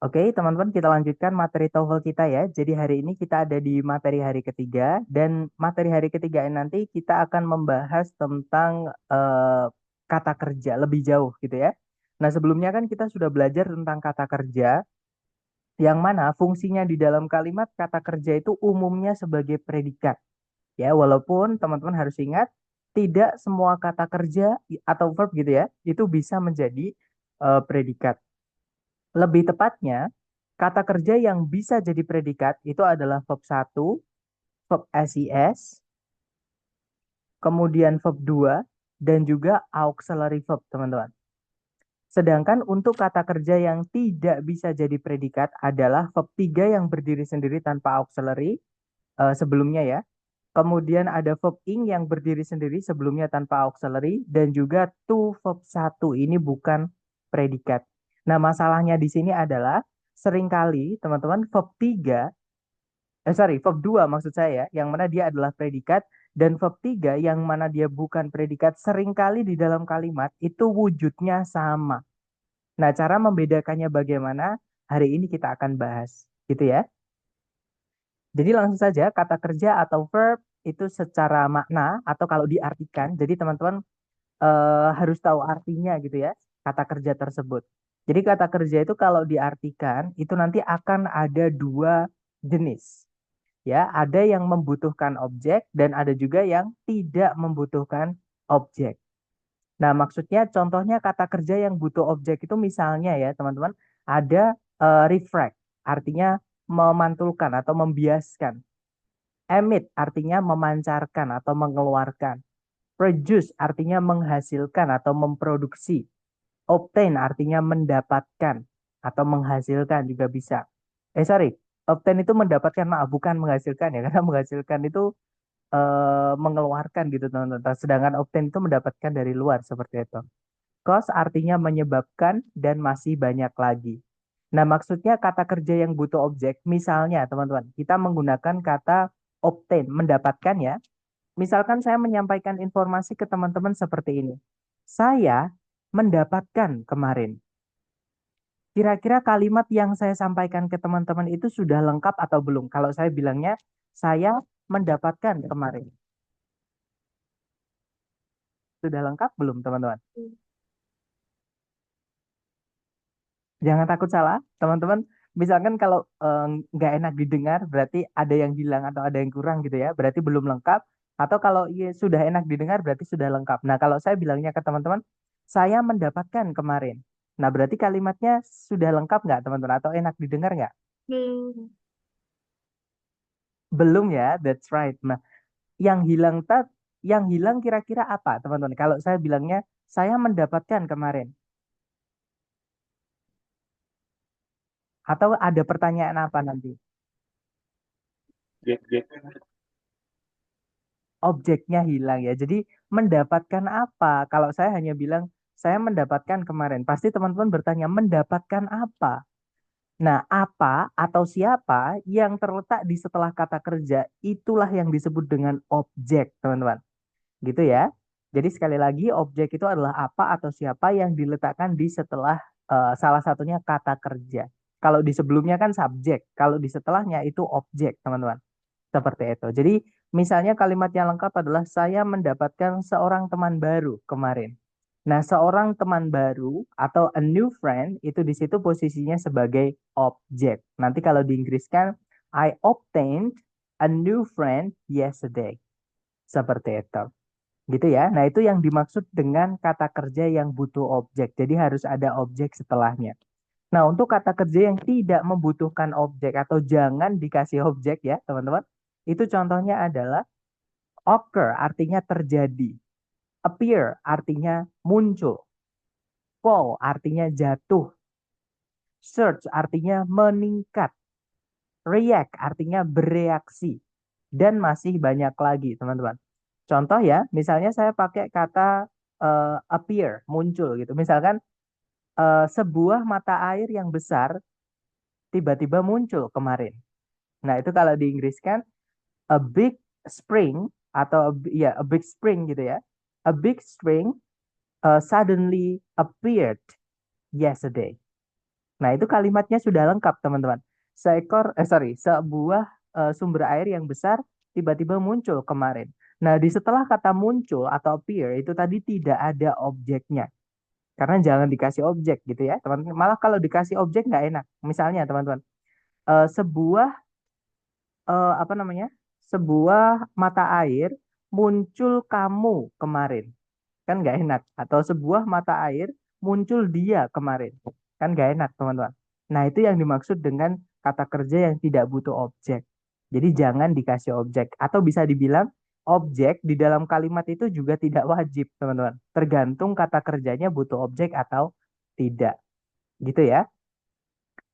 Oke, teman-teman, kita lanjutkan materi TOEFL kita ya. Jadi hari ini kita ada di materi hari ketiga dan materi hari ketiga ini nanti kita akan membahas tentang kata kerja lebih jauh gitu ya. Nah, sebelumnya kan kita sudah belajar tentang kata kerja yang mana fungsinya di dalam kalimat kata kerja itu umumnya sebagai predikat. Ya, walaupun teman-teman harus ingat tidak semua kata kerja atau verb gitu ya, itu bisa menjadi predikat. Lebih tepatnya, kata kerja yang bisa jadi predikat itu adalah verb satu, verb SIS, kemudian verb 2, dan juga auxiliary verb, teman-teman. Sedangkan untuk kata kerja yang tidak bisa jadi predikat adalah verb 3 yang berdiri sendiri tanpa auxiliary sebelumnya ya. Kemudian ada verb ing yang berdiri sendiri sebelumnya tanpa auxiliary dan juga to verb satu ini bukan predikat. Nah, masalahnya di sini adalah seringkali teman-teman verb 2 maksud saya, yang mana dia adalah predikat dan verb 3 yang mana dia bukan predikat seringkali di dalam kalimat itu wujudnya sama. Nah, cara membedakannya bagaimana? Hari ini kita akan bahas, gitu ya. Jadi langsung saja kata kerja atau verb itu secara makna atau kalau diartikan, jadi teman-teman harus tahu artinya gitu ya, kata kerja tersebut. Jadi kata kerja itu kalau diartikan itu nanti akan ada dua jenis. Ya, ada yang membutuhkan objek dan ada juga yang tidak membutuhkan objek. Nah, maksudnya contohnya kata kerja yang butuh objek itu misalnya ya, teman-teman, ada refract, artinya memantulkan atau membiaskan. Emit artinya memancarkan atau mengeluarkan. Produce artinya menghasilkan atau memproduksi. Obtain artinya mendapatkan atau menghasilkan juga bisa. Sorry, obtain itu mendapatkan, maaf, bukan menghasilkan ya, karena menghasilkan itu mengeluarkan gitu teman-teman. Sedangkan obtain itu mendapatkan dari luar seperti itu. Cause artinya menyebabkan dan masih banyak lagi. Nah, maksudnya kata kerja yang butuh objek, misalnya teman-teman, kita menggunakan kata obtain, mendapatkan ya. Misalkan saya menyampaikan informasi ke teman-teman seperti ini. Saya mendapatkan kemarin. Kira-kira kalimat yang saya sampaikan ke teman-teman itu sudah lengkap atau belum? Kalau saya bilangnya, saya mendapatkan kemarin. Sudah lengkap belum, teman-teman? Jangan takut salah, teman-teman. Misalkan kalau nggak enak didengar, berarti ada yang hilang atau ada yang kurang gitu ya. Berarti belum lengkap. Atau kalau ya, sudah enak didengar, berarti sudah lengkap. Nah, kalau saya bilangnya ke teman-teman, saya mendapatkan kemarin. Nah, berarti kalimatnya sudah lengkap nggak, teman-teman? Atau enak didengar nggak? Hmm. Belum ya, that's right. Nah, yang hilang yang hilang kira-kira apa, teman-teman? Kalau saya bilangnya, saya mendapatkan kemarin. Atau ada pertanyaan apa nanti? Objeknya hilang ya. Jadi mendapatkan apa? Kalau saya hanya bilang saya mendapatkan kemarin, pasti teman-teman bertanya mendapatkan apa? Nah, apa atau siapa yang terletak di setelah kata kerja itulah yang disebut dengan objek, teman-teman. Gitu ya. Jadi sekali lagi objek itu adalah apa atau siapa yang diletakkan di setelah salah satunya kata kerja. Kalau di sebelumnya kan subjek, kalau di setelahnya itu objek, teman-teman. Seperti itu. Jadi misalnya kalimat yang lengkap adalah saya mendapatkan seorang teman baru kemarin. Nah, seorang teman baru atau a new friend itu di situ posisinya sebagai objek. Nanti kalau di Inggris kan I obtained a new friend yesterday. Seperti itu. Gitu ya. Nah, itu yang dimaksud dengan kata kerja yang butuh objek. Jadi harus ada objek setelahnya. Nah, untuk kata kerja yang tidak membutuhkan objek atau jangan dikasih objek ya, teman-teman. Itu contohnya adalah occur artinya terjadi, appear artinya muncul, fall artinya jatuh, surge artinya meningkat, react artinya bereaksi, dan masih banyak lagi, teman-teman. Contoh ya, misalnya saya pakai kata appear, muncul gitu. Misalkan sebuah mata air yang besar tiba-tiba muncul kemarin. Nah, itu kalau di Inggris kan a big spring atau ya a big spring gitu ya. A big spring suddenly appeared yesterday. Nah, itu kalimatnya sudah lengkap, teman-teman. Sebuah sumber air yang besar tiba-tiba muncul kemarin. Nah, di setelah kata muncul atau appear itu tadi tidak ada objeknya. Karena jangan dikasih objek gitu ya, teman-teman. Malah kalau dikasih objek nggak enak. Misalnya, teman-teman, sebuah apa namanya? Sebuah mata air muncul kamu kemarin. Kan nggak enak. Atau sebuah mata air muncul dia kemarin. Kan nggak enak, teman-teman. Nah, itu yang dimaksud dengan kata kerja yang tidak butuh objek. Jadi jangan dikasih objek. Atau bisa dibilang objek di dalam kalimat itu juga tidak wajib, teman-teman. Tergantung kata kerjanya butuh objek atau tidak. Gitu ya.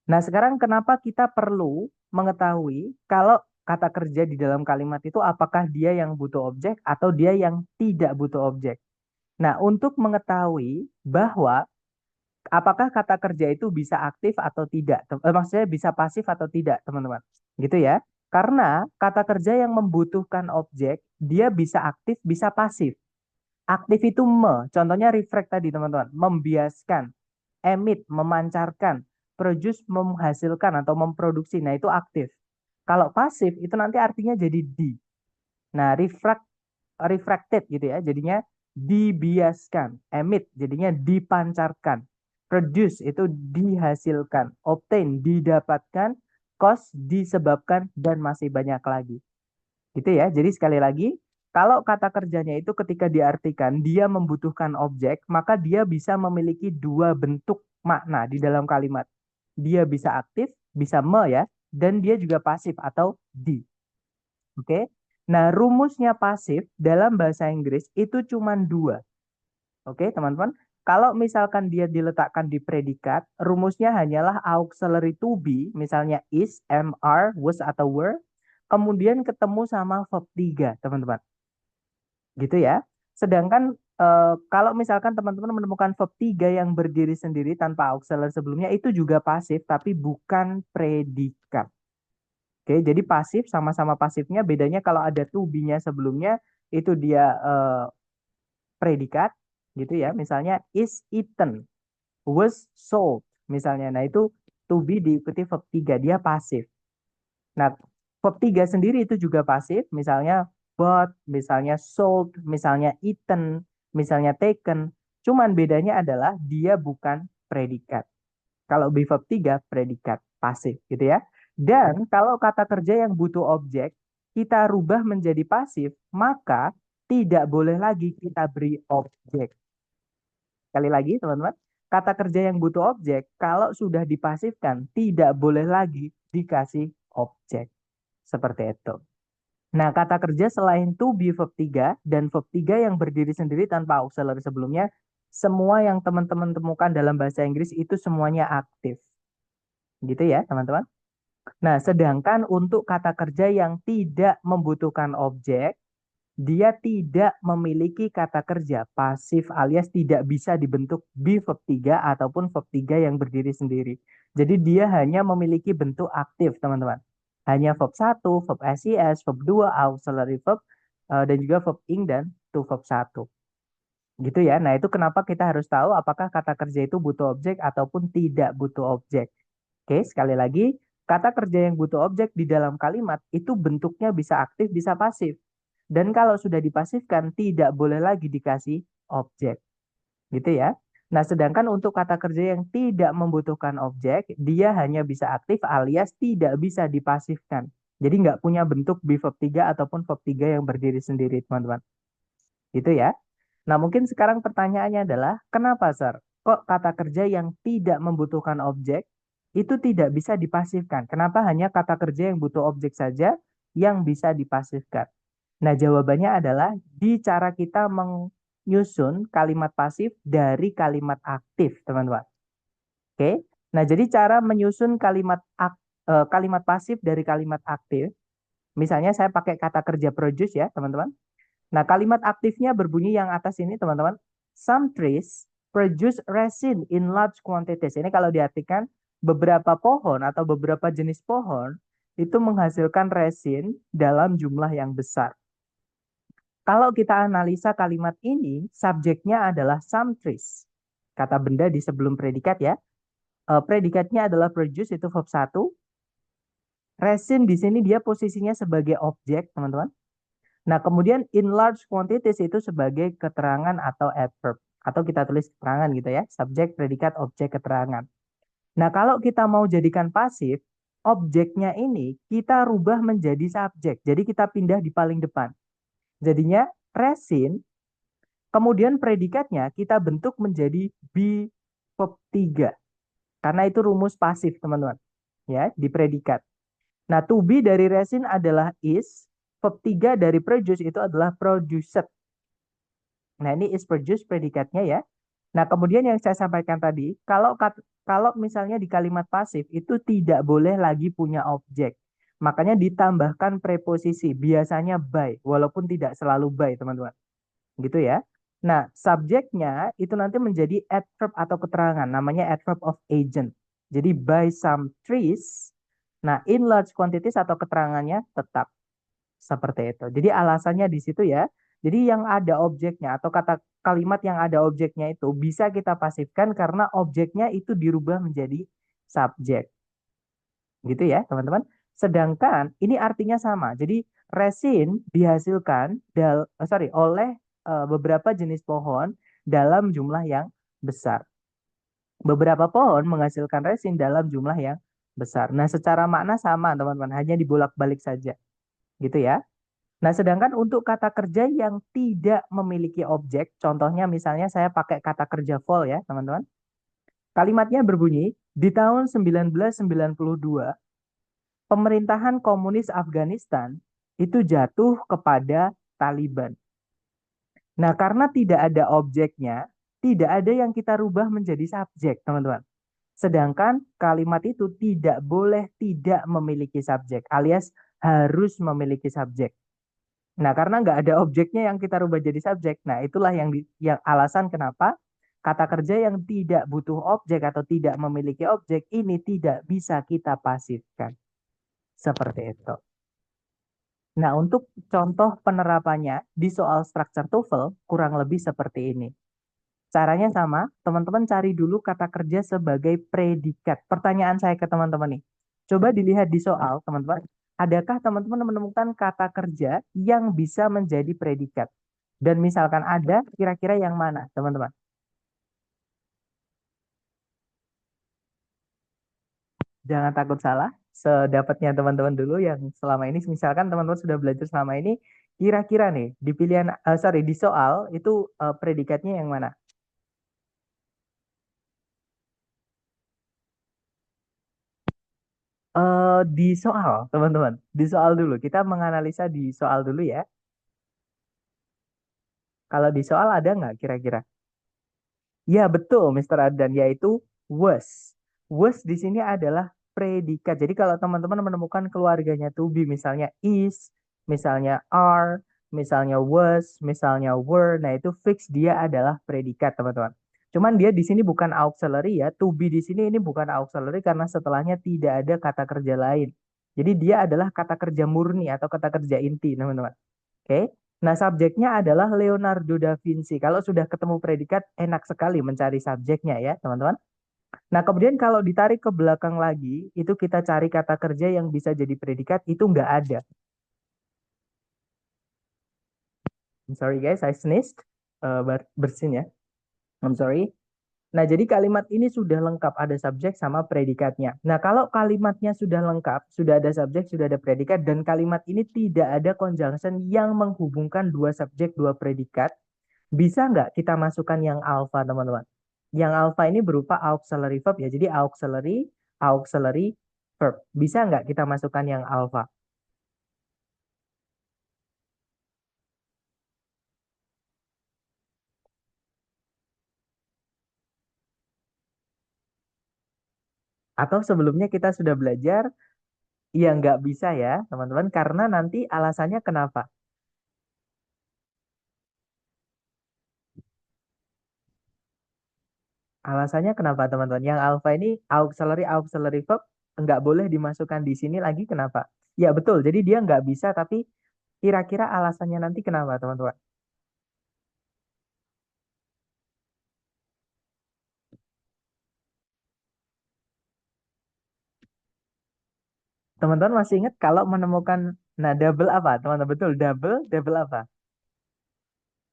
Nah, sekarang kenapa kita perlu mengetahui kalau kata kerja di dalam kalimat itu apakah dia yang butuh objek atau dia yang tidak butuh objek. Nah, untuk mengetahui bahwa apakah kata kerja itu bisa aktif atau tidak, maksudnya bisa pasif atau tidak, teman-teman. Gitu ya. Karena kata kerja yang membutuhkan objek, dia bisa aktif, bisa pasif. Aktif itu contohnya reflect tadi, teman-teman, membiaskan, emit, memancarkan, produce, menghasilkan atau memproduksi. Nah, itu aktif. Kalau pasif itu nanti artinya jadi di. Nah, refracted gitu ya. Jadinya dibiaskan, emit jadinya dipancarkan. Produce itu dihasilkan, obtain didapatkan, cause disebabkan dan masih banyak lagi. Gitu ya. Jadi sekali lagi, kalau kata kerjanya itu ketika diartikan dia membutuhkan objek, maka dia bisa memiliki dua bentuk makna di dalam kalimat. Dia bisa aktif, bisa ya, dan dia juga pasif atau di. Oke. Nah, rumusnya pasif dalam bahasa Inggris itu cuma dua. Oke, teman-teman. Kalau misalkan dia diletakkan di predikat, rumusnya hanyalah auxiliary to be, misalnya is, am, are, was, atau were, kemudian ketemu sama verb 3, teman-teman. Gitu ya. Sedangkan kalau misalkan teman-teman menemukan verb 3 yang berdiri sendiri tanpa auxiliary sebelumnya, itu juga pasif, tapi bukan predikat. Oke, jadi pasif sama-sama pasifnya bedanya kalau ada to be-nya sebelumnya itu dia predikat gitu ya. Misalnya is eaten, was sold misalnya. Nah, itu to be diikuti verb 3 dia pasif. Nah, verb 3 sendiri itu juga pasif, misalnya bought, misalnya sold, misalnya eaten, misalnya taken. Cuman bedanya adalah dia bukan predikat. Kalau be verb 3 predikat pasif gitu ya. Dan kalau kata kerja yang butuh objek kita rubah menjadi pasif, maka tidak boleh lagi kita beri objek. Sekali lagi, teman-teman, kata kerja yang butuh objek kalau sudah dipasifkan tidak boleh lagi dikasih objek. Seperti itu. Nah, kata kerja selain to be verb 3 dan verb 3 yang berdiri sendiri tanpa auxiliary sebelumnya, semua yang teman-teman temukan dalam bahasa Inggris itu semuanya aktif. Gitu ya, teman-teman. Nah, sedangkan untuk kata kerja yang tidak membutuhkan objek, dia tidak memiliki kata kerja pasif alias tidak bisa dibentuk be verb 3 ataupun verb 3 yang berdiri sendiri. Jadi dia hanya memiliki bentuk aktif, teman-teman. Hanya verb 1, verb SES, verb 2, auxiliary verb, dan juga verb ing dan to verb 1. Gitu ya. Nah, itu kenapa kita harus tahu apakah kata kerja itu butuh objek ataupun tidak butuh objek. Oke, sekali lagi, kata kerja yang butuh objek di dalam kalimat itu bentuknya bisa aktif, bisa pasif. Dan kalau sudah dipasifkan, tidak boleh lagi dikasih objek. Gitu ya. Nah, sedangkan untuk kata kerja yang tidak membutuhkan objek, dia hanya bisa aktif alias tidak bisa dipasifkan. Jadi nggak punya bentuk be verb 3 ataupun verb 3 yang berdiri sendiri, teman-teman. Gitu ya. Nah, mungkin sekarang pertanyaannya adalah, kenapa, Sir? Kok kata kerja yang tidak membutuhkan objek itu tidak bisa dipasifkan? Kenapa hanya kata kerja yang butuh objek saja yang bisa dipasifkan? Nah, jawabannya adalah di cara kita menyusun kalimat pasif dari kalimat aktif, teman-teman. Oke. Nah, jadi cara menyusun kalimat pasif dari kalimat aktif, misalnya saya pakai kata kerja produce ya, teman-teman. Nah, kalimat aktifnya berbunyi yang atas ini, teman-teman. Some trees produce resin in large quantities. Ini kalau diartikan beberapa pohon atau beberapa jenis pohon itu menghasilkan resin dalam jumlah yang besar. Kalau kita analisa kalimat ini, subjeknya adalah some trees. Kata benda di sebelum predikat ya. Predikatnya adalah produce, itu verb 1. Resin di sini dia posisinya sebagai objek, teman-teman. Nah, kemudian in large quantities itu sebagai keterangan atau adverb. Atau kita tulis keterangan gitu ya. Subjek, predikat, objek, keterangan. Nah, kalau kita mau jadikan pasif, objeknya ini kita rubah menjadi subjek. Jadi kita pindah di paling depan. Jadinya resin, kemudian predikatnya kita bentuk menjadi be verb 3. Karena itu rumus pasif, teman-teman. Ya, di predikat. Nah, to be dari resin adalah is, verb 3 dari produce itu adalah produced. Nah, ini is produce predikatnya ya. Nah, kemudian yang saya sampaikan tadi, kalau misalnya di kalimat pasif itu tidak boleh lagi punya objek. Makanya ditambahkan preposisi, biasanya by, walaupun tidak selalu by, teman-teman. Gitu ya. Nah, subjeknya itu nanti menjadi adverb atau keterangan, namanya adverb of agent. Jadi by some trees, nah in large quantities atau keterangannya tetap seperti itu. Jadi alasannya di situ ya. Jadi yang ada objeknya atau kata kalimat yang ada objeknya itu bisa kita pasifkan karena objeknya itu dirubah menjadi subjek. Gitu ya, teman-teman. Sedangkan ini artinya sama. Jadi resin dihasilkan oleh beberapa jenis pohon dalam jumlah yang besar. Beberapa pohon menghasilkan resin dalam jumlah yang besar. Nah, secara makna sama, teman-teman, hanya dibolak-balik saja. Gitu ya. Nah, sedangkan untuk kata kerja yang tidak memiliki objek, contohnya misalnya saya pakai kata kerja fall ya, teman-teman. Kalimatnya berbunyi, di tahun 1992, pemerintahan komunis Afghanistan itu jatuh kepada Taliban. Nah, karena tidak ada objeknya, tidak ada yang kita rubah menjadi subjek, teman-teman. Sedangkan kalimat itu tidak boleh tidak memiliki subjek, alias harus memiliki subjek. Nah, karena nggak ada objeknya yang kita rubah jadi subjek. Nah, itulah yang alasan kenapa kata kerja yang tidak butuh objek atau tidak memiliki objek ini tidak bisa kita pasifkan. Seperti itu. Nah, untuk contoh penerapannya di soal structure TOEFL kurang lebih seperti ini. Caranya sama, teman-teman cari dulu kata kerja sebagai predikat. Pertanyaan saya ke teman-teman nih. Coba dilihat di soal, teman-teman. Adakah teman-teman menemukan kata kerja yang bisa menjadi predikat? Dan misalkan ada, kira-kira yang mana, teman-teman? Jangan takut salah. Sedapatnya teman-teman dulu yang selama ini, misalkan teman-teman sudah belajar selama ini, kira-kira nih, di pilihan, di soal, itu predikatnya yang mana? Di soal, teman-teman. Di soal dulu. Kita menganalisa di soal dulu ya. Kalau di soal ada nggak kira-kira? Ya betul, Mister Adan, yaitu was. Was di sini adalah predikat. Jadi kalau teman-teman menemukan keluarganya to be, misalnya is, misalnya are, misalnya was, misalnya were, nah itu fix dia adalah predikat, teman-teman. Cuman dia di sini bukan auxiliary ya. To be di sini ini bukan auxiliary karena setelahnya tidak ada kata kerja lain. Jadi dia adalah kata kerja murni atau kata kerja inti, teman-teman. Oke. Nah, subjeknya adalah Leonardo da Vinci. Kalau sudah ketemu predikat, enak sekali mencari subjeknya ya, teman-teman. Nah, kemudian kalau ditarik ke belakang lagi, itu kita cari kata kerja yang bisa jadi predikat, itu nggak ada. I'm sorry guys, I sneezed. Bersin ya. I'm sorry. Nah, jadi kalimat ini sudah lengkap, ada subjek sama predikatnya. Nah, kalau kalimatnya sudah lengkap, sudah ada subjek, sudah ada predikat, dan kalimat ini tidak ada conjunction yang menghubungkan dua subjek, dua predikat, bisa nggak kita masukkan yang alpha, teman-teman? Yang alpha ini berupa auxiliary verb ya. Jadi auxiliary verb. Bisa nggak kita masukkan yang alpha? Atau sebelumnya kita sudah belajar, ya nggak bisa ya, teman-teman. Karena nanti alasannya kenapa? Alasannya kenapa, teman-teman? Yang alpha ini auxiliary verb nggak boleh dimasukkan di sini lagi. Kenapa? Ya betul. Jadi dia nggak bisa, tapi kira-kira alasannya nanti kenapa, teman-teman? Teman-teman masih ingat kalau menemukan, nah double apa? Teman-teman betul, double, double apa?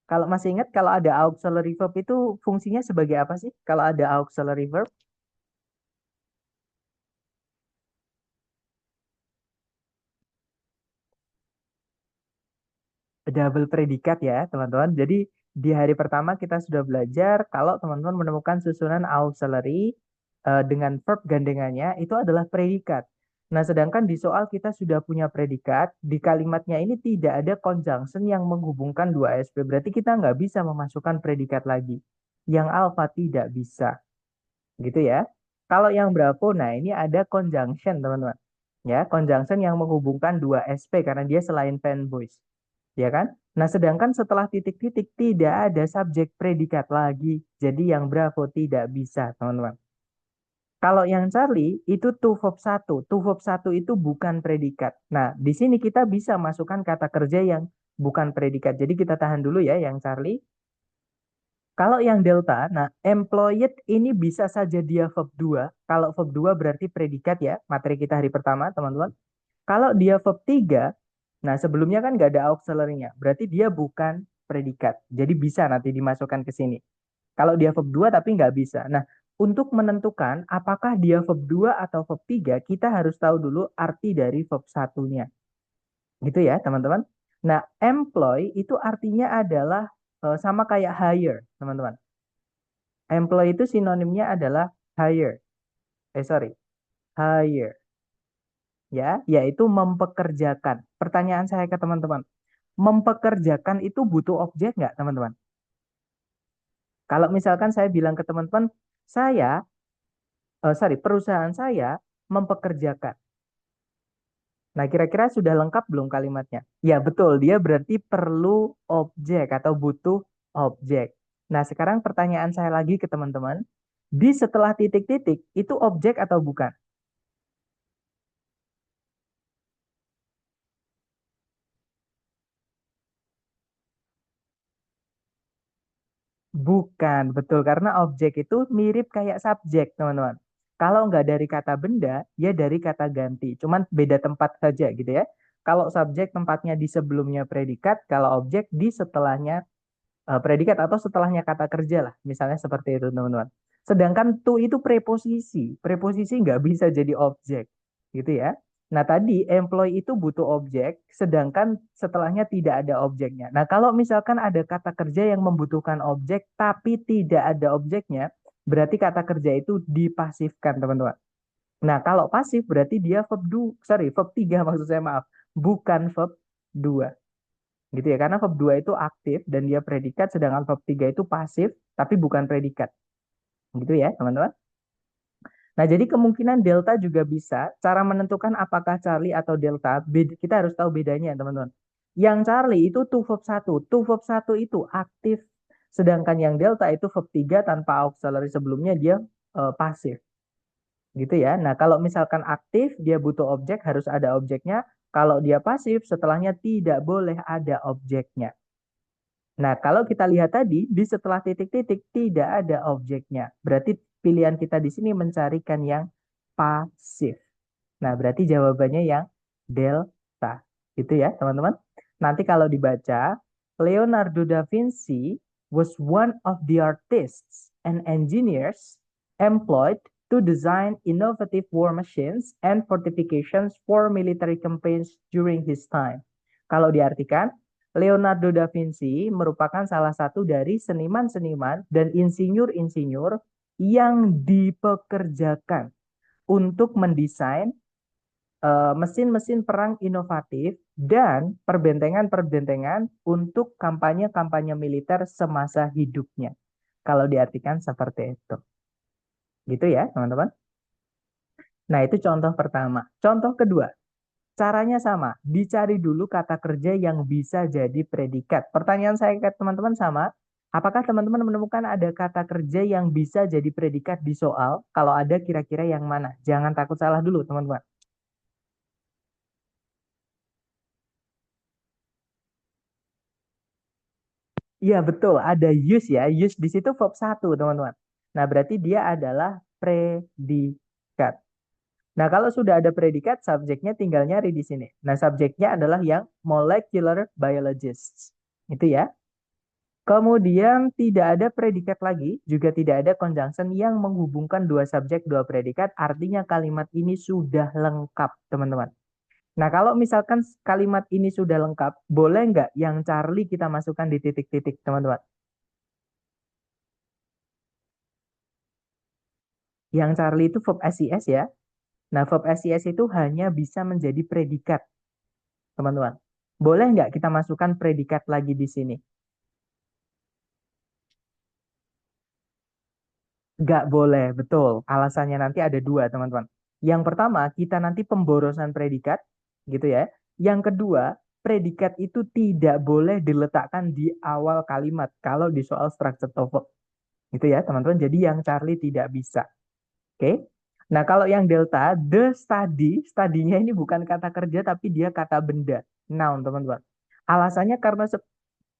Kalau masih ingat kalau ada auxiliary verb itu fungsinya sebagai apa sih? Kalau ada auxiliary verb, double predikat ya, teman-teman. Jadi di hari pertama kita sudah belajar kalau teman-teman menemukan susunan auxiliary dengan verb gandengannya itu adalah predikat. Nah, sedangkan di soal kita sudah punya predikat, di kalimatnya ini tidak ada conjunction yang menghubungkan dua SP. Berarti kita nggak bisa memasukkan predikat lagi. Yang alpha tidak bisa, gitu ya. Kalau yang bravo, nah ini ada conjunction, teman-teman. Ya, conjunction yang menghubungkan dua SP karena dia selain fanboys, ya kan? Nah, sedangkan setelah titik-titik tidak ada subjek predikat lagi. Jadi yang bravo tidak bisa, teman-teman. Kalau yang Charlie itu to verb satu. To verb satu itu bukan predikat. Nah, di sini kita bisa masukkan kata kerja yang bukan predikat. Jadi kita tahan dulu ya yang Charlie. Kalau yang delta, nah employed ini bisa saja dia verb 2. Kalau verb 2 berarti predikat ya, materi kita hari pertama, teman-teman. Kalau dia verb 3, nah sebelumnya kan nggak ada auxiliary-nya, berarti dia bukan predikat. Jadi bisa nanti dimasukkan ke sini. Kalau dia verb 2 tapi nggak bisa. Nah, untuk menentukan apakah dia verb 2 atau verb 3, kita harus tahu dulu arti dari verb satunya. Gitu ya, teman-teman. Nah, employ itu artinya adalah sama kayak hire, teman-teman. Employ itu sinonimnya adalah hire. Sorry, hire. Ya, yaitu mempekerjakan. Pertanyaan saya ke teman-teman, mempekerjakan itu butuh objek nggak, teman-teman? Kalau misalkan saya bilang ke teman-teman, saya, perusahaan saya mempekerjakan. Nah, kira-kira sudah lengkap belum kalimatnya? Ya, betul. Dia berarti perlu objek atau butuh objek. Nah, sekarang pertanyaan saya lagi ke teman-teman. Di setelah titik-titik, itu objek atau bukan? Bukan, betul. Karena objek itu mirip kayak subjek, teman-teman. Kalau nggak dari kata benda, ya dari kata ganti. Cuman beda tempat saja gitu ya. Kalau subjek tempatnya di sebelumnya predikat, kalau objek di setelahnya predikat atau setelahnya kata kerja lah. Misalnya seperti itu, teman-teman. Sedangkan to itu preposisi. Preposisi nggak bisa jadi objek. Gitu ya. Nah, tadi employee itu butuh objek, sedangkan setelahnya tidak ada objeknya. Nah, kalau misalkan ada kata kerja yang membutuhkan objek, tapi tidak ada objeknya, berarti kata kerja itu dipasifkan, teman-teman. Nah, kalau pasif berarti dia verb 2, sorry, verb 3 maksud saya, maaf. Bukan verb 2. Gitu ya, karena verb 2 itu aktif dan dia predikat, sedangkan verb 3 itu pasif, tapi bukan predikat. Gitu ya, teman-teman. Nah, jadi kemungkinan delta juga bisa. Cara menentukan apakah Charlie atau delta, kita harus tahu bedanya, teman-teman. Yang Charlie itu to verb 1. To verb 1 itu aktif. Sedangkan yang delta itu verb 3 tanpa auxiliary sebelumnya dia pasif. Gitu ya. Nah, kalau misalkan aktif, dia butuh objek, harus ada objeknya. Kalau dia pasif, setelahnya tidak boleh ada objeknya. Nah, kalau kita lihat tadi, di setelah titik-titik tidak ada objeknya. Berarti pilihan kita di sini mencarikan yang pasif. Nah, berarti jawabannya yang delta. Itu ya, teman-teman. Nanti kalau dibaca, Leonardo da Vinci was one of the artists and engineers employed to design innovative war machines and fortifications for military campaigns during his time. Kalau diartikan, Leonardo da Vinci merupakan salah satu dari seniman-seniman dan insinyur-insinyur yang dipekerjakan untuk mendesain mesin-mesin perang inovatif dan perbentengan-perbentengan untuk kampanye-kampanye militer semasa hidupnya. Kalau diartikan seperti itu. Gitu ya, teman-teman. Nah, itu contoh pertama. Contoh kedua, caranya sama. Dicari dulu kata kerja yang bisa jadi predikat. Pertanyaan saya ke teman-teman sama. Apakah teman-teman menemukan ada kata kerja yang bisa jadi predikat di soal? Kalau ada, kira-kira yang mana? Jangan takut salah dulu, teman-teman. Iya betul, ada use ya. Use di situ verb satu, teman-teman. Nah, berarti dia adalah predikat. Nah, kalau sudah ada predikat, subjeknya tinggal nyari di sini. Nah, subjeknya adalah yang molecular biologists. Itu ya. Kemudian tidak ada predikat lagi, juga tidak ada conjunction yang menghubungkan dua subjek, dua predikat. Artinya kalimat ini sudah lengkap, teman-teman. Nah, kalau misalkan kalimat ini sudah lengkap, boleh nggak yang Charlie kita masukkan di titik-titik, teman-teman? Yang Charlie itu verb SIS ya. Nah, verb SIS itu hanya bisa menjadi predikat, teman-teman. Boleh nggak kita masukkan predikat lagi di sini? Nggak boleh, betul. Alasannya nanti ada dua, teman-teman. Yang pertama, kita nanti pemborosan predikat, gitu ya. Yang kedua, predikat itu tidak boleh diletakkan di awal kalimat kalau di soal structure TOEFL. Gitu ya, teman-teman. Jadi yang Charlie tidak bisa. Oke. Nah, kalau yang Delta, the study, studinya ini bukan kata kerja, tapi dia kata benda. Noun, teman-teman. Alasannya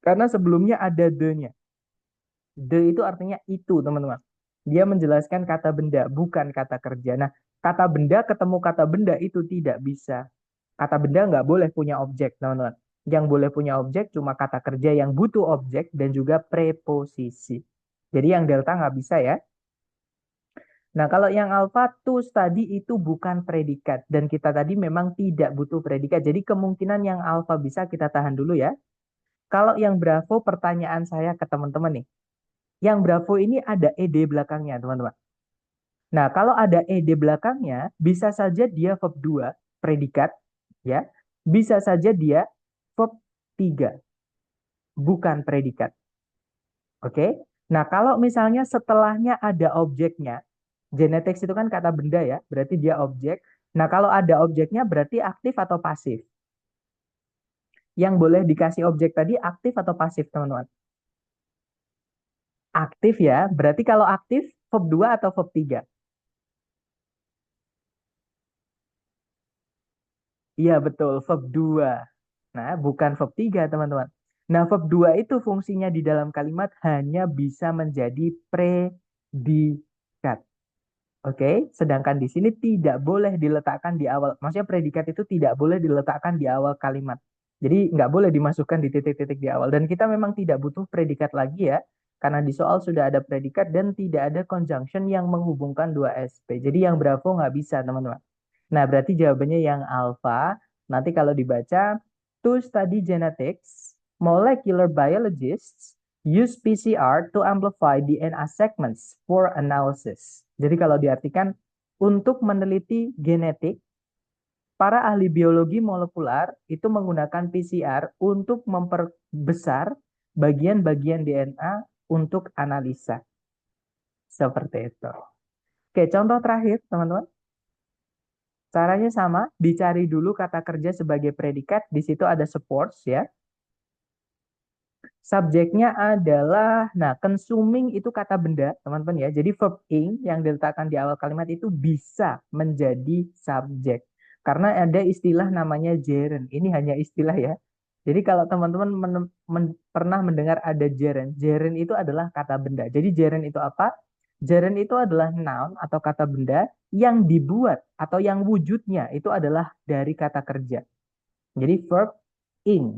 karena sebelumnya ada the-nya. The itu artinya itu, teman-teman. Dia menjelaskan kata benda, bukan kata kerja. Nah, kata benda ketemu kata benda itu tidak bisa. Kata benda nggak boleh punya objek, teman-teman. Yang boleh punya objek cuma kata kerja yang butuh objek dan juga preposisi. Jadi yang delta nggak bisa ya. Nah, kalau yang alpha to study itu bukan predikat. Dan kita tadi memang tidak butuh predikat. Jadi kemungkinan yang alpha bisa kita tahan dulu ya. Kalau yang bravo, pertanyaan saya ke teman-teman nih. Yang bravo ini ada ed belakangnya, teman-teman. Nah, kalau ada ed belakangnya, bisa saja dia verb 2 predikat, ya. Bisa saja dia verb 3 bukan predikat. Oke? Nah, kalau misalnya setelahnya ada objeknya, genetics itu kan kata benda ya, berarti dia objek. Nah, kalau ada objeknya berarti aktif atau pasif. Yang boleh dikasih objek tadi aktif atau pasif, teman-teman? Aktif ya, berarti kalau aktif verb 2 atau verb 3? Iya betul, verb 2. Nah, bukan verb 3, teman-teman. Nah, verb 2 itu fungsinya di dalam kalimat hanya bisa menjadi predikat. Oke, sedangkan di sini tidak boleh diletakkan di awal. Maksudnya predikat itu tidak boleh diletakkan di awal kalimat. Jadi nggak boleh dimasukkan di titik-titik di awal. Dan kita memang tidak butuh predikat lagi ya. Karena di soal sudah ada predikat dan tidak ada conjunction yang menghubungkan dua SP. Jadi yang bravo nggak bisa, teman-teman. Nah, berarti jawabannya yang alpha. Nanti kalau dibaca, to study genetics, molecular biologists use PCR to amplify DNA segments for analysis. Jadi kalau diartikan, untuk meneliti genetik, para ahli biologi molekular itu menggunakan PCR untuk memperbesar bagian-bagian DNA untuk analisa. Seperti itu. Oke, contoh terakhir, teman-teman. Caranya sama, dicari dulu kata kerja sebagai predikat. Di situ ada supports ya. Subjeknya adalah, nah, consuming itu kata benda, teman-teman ya. Jadi verb ing yang diletakkan di awal kalimat itu bisa menjadi subjek. Karena ada istilah namanya gerund. Ini hanya istilah ya. Jadi kalau teman-teman pernah mendengar ada gerund, gerund itu adalah kata benda. Jadi gerund itu apa? Gerund itu adalah noun atau kata benda yang dibuat atau yang wujudnya itu adalah dari kata kerja. Jadi verb ing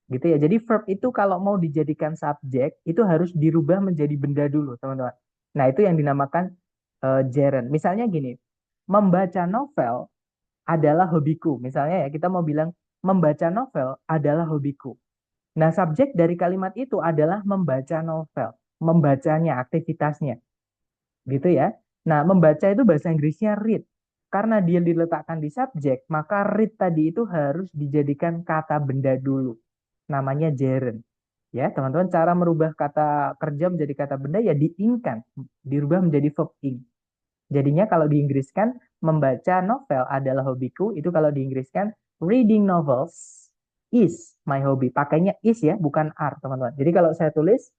gitu ya. Jadi verb itu kalau mau dijadikan subjek itu harus dirubah menjadi benda dulu, teman-teman. Nah, itu yang dinamakan gerund. Misalnya gini, membaca novel adalah hobiku. Misalnya ya, kita mau bilang membaca novel adalah hobiku. Nah, subjek dari kalimat itu adalah membaca novel, membacanya, aktivitasnya, gitu ya. Nah, membaca itu bahasa Inggrisnya read. Karena dia diletakkan di subjek, maka read tadi itu harus dijadikan kata benda dulu. Namanya gerund. Ya, teman-teman, cara merubah kata kerja menjadi kata benda ya diingkan, dirubah menjadi verb ing. Jadinya kalau diinggriskan, membaca novel adalah hobiku, itu kalau diinggriskan, reading novels is my hobby. Pakainya is ya, bukan are, teman-teman. Jadi kalau saya tulis,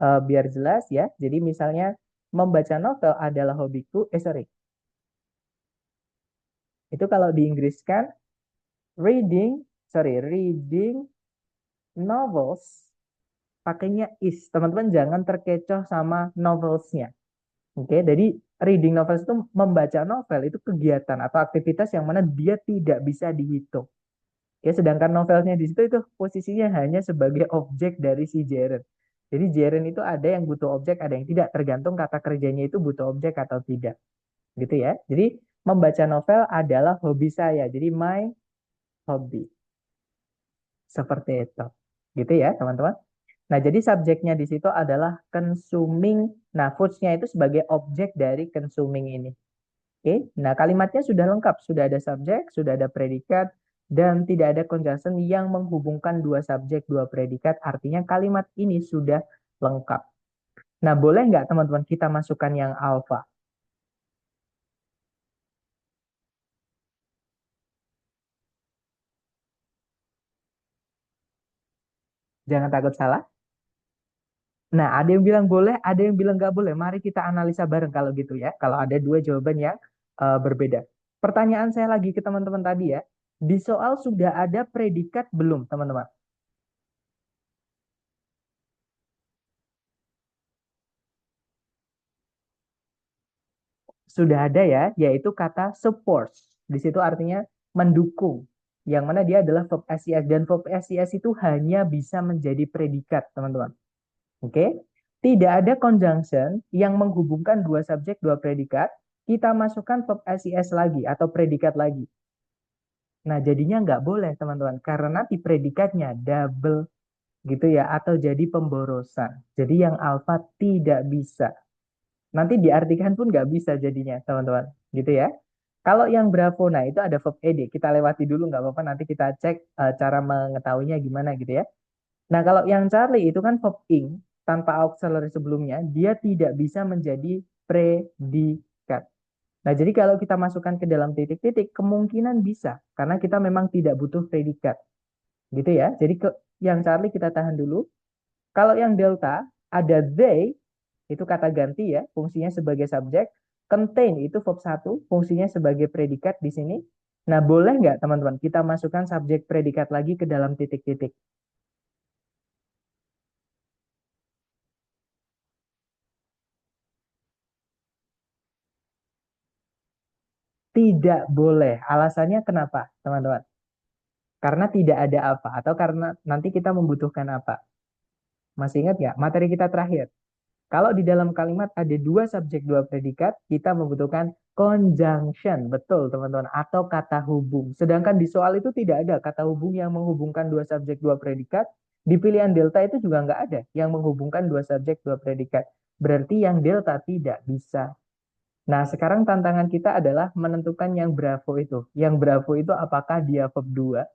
biar jelas ya, jadi misalnya, membaca novel adalah hobiku, sorry, itu kalau diinggriskan, reading, sorry, reading novels, pakainya is. Teman-teman jangan terkecoh sama novelsnya. Oke, jadi reading novels itu membaca novel itu kegiatan atau aktivitas yang mana dia tidak bisa dihitung. Ya, sedangkan novelnya di situ itu posisinya hanya sebagai objek dari si Jaren. Jadi Jaren itu ada yang butuh objek, ada yang tidak, tergantung kata kerjanya itu butuh objek atau tidak. Gitu ya. Jadi membaca novel adalah hobi saya. Jadi my hobby. Seperti itu. Gitu ya, teman-teman. Nah, jadi subjeknya di situ adalah consuming. Nah, foods-nya itu sebagai objek dari consuming ini. Oke, nah kalimatnya sudah lengkap, sudah ada subjek, sudah ada predikat, dan tidak ada conjunction yang menghubungkan dua subjek, dua predikat. Artinya kalimat ini sudah lengkap. Nah, boleh nggak teman-teman kita masukkan yang alpha? Jangan takut salah. Nah, ada yang bilang boleh, ada yang bilang nggak boleh. Mari kita analisa bareng kalau gitu ya. Kalau ada dua jawaban yang berbeda. Pertanyaan saya lagi ke teman-teman tadi ya. Di soal sudah ada predikat belum, teman-teman? Sudah ada ya, yaitu kata support. Di situ artinya mendukung. Yang mana dia adalah verb SIS dan verb SIS itu hanya bisa menjadi predikat, teman-teman. Oke? Tidak ada conjunction yang menghubungkan dua subjek, dua predikat. Kita masukkan verb SIS lagi atau predikat lagi. Nah, jadinya nggak boleh, teman-teman, karena nanti predikatnya double gitu ya, atau jadi pemborosan. Jadi yang alfa tidak bisa. Nanti diartikan pun nggak bisa jadinya, teman-teman. Gitu ya. Kalau yang Bravo, nah itu ada verb ed. Kita lewati dulu, nggak apa-apa. Nanti kita cek cara mengetahuinya gimana gitu ya. Nah, kalau yang Charlie itu kan verb ing, tanpa auxiliary sebelumnya, dia tidak bisa menjadi predikat. Nah, jadi kalau kita masukkan ke dalam titik-titik, kemungkinan bisa. Karena kita memang tidak butuh predikat. Gitu ya. Jadi yang Charlie kita tahan dulu. Kalau yang Delta, ada they, itu kata ganti ya, fungsinya sebagai subjek. Contain itu verb satu, fungsinya sebagai predikat di sini. Nah, boleh nggak teman-teman kita masukkan subjek predikat lagi ke dalam titik-titik? Tidak boleh. Alasannya kenapa, teman-teman? Karena tidak ada apa atau karena nanti kita membutuhkan apa? Masih ingat nggak materi kita terakhir? Kalau di dalam kalimat ada dua subjek, dua predikat, kita membutuhkan conjunction, betul teman-teman, atau kata hubung. Sedangkan di soal itu tidak ada kata hubung yang menghubungkan dua subjek, dua predikat. Di pilihan delta itu juga nggak ada yang menghubungkan dua subjek, dua predikat. Berarti yang delta tidak bisa. Nah, sekarang tantangan kita adalah menentukan yang bravo itu. Yang bravo itu apakah dia verb 2?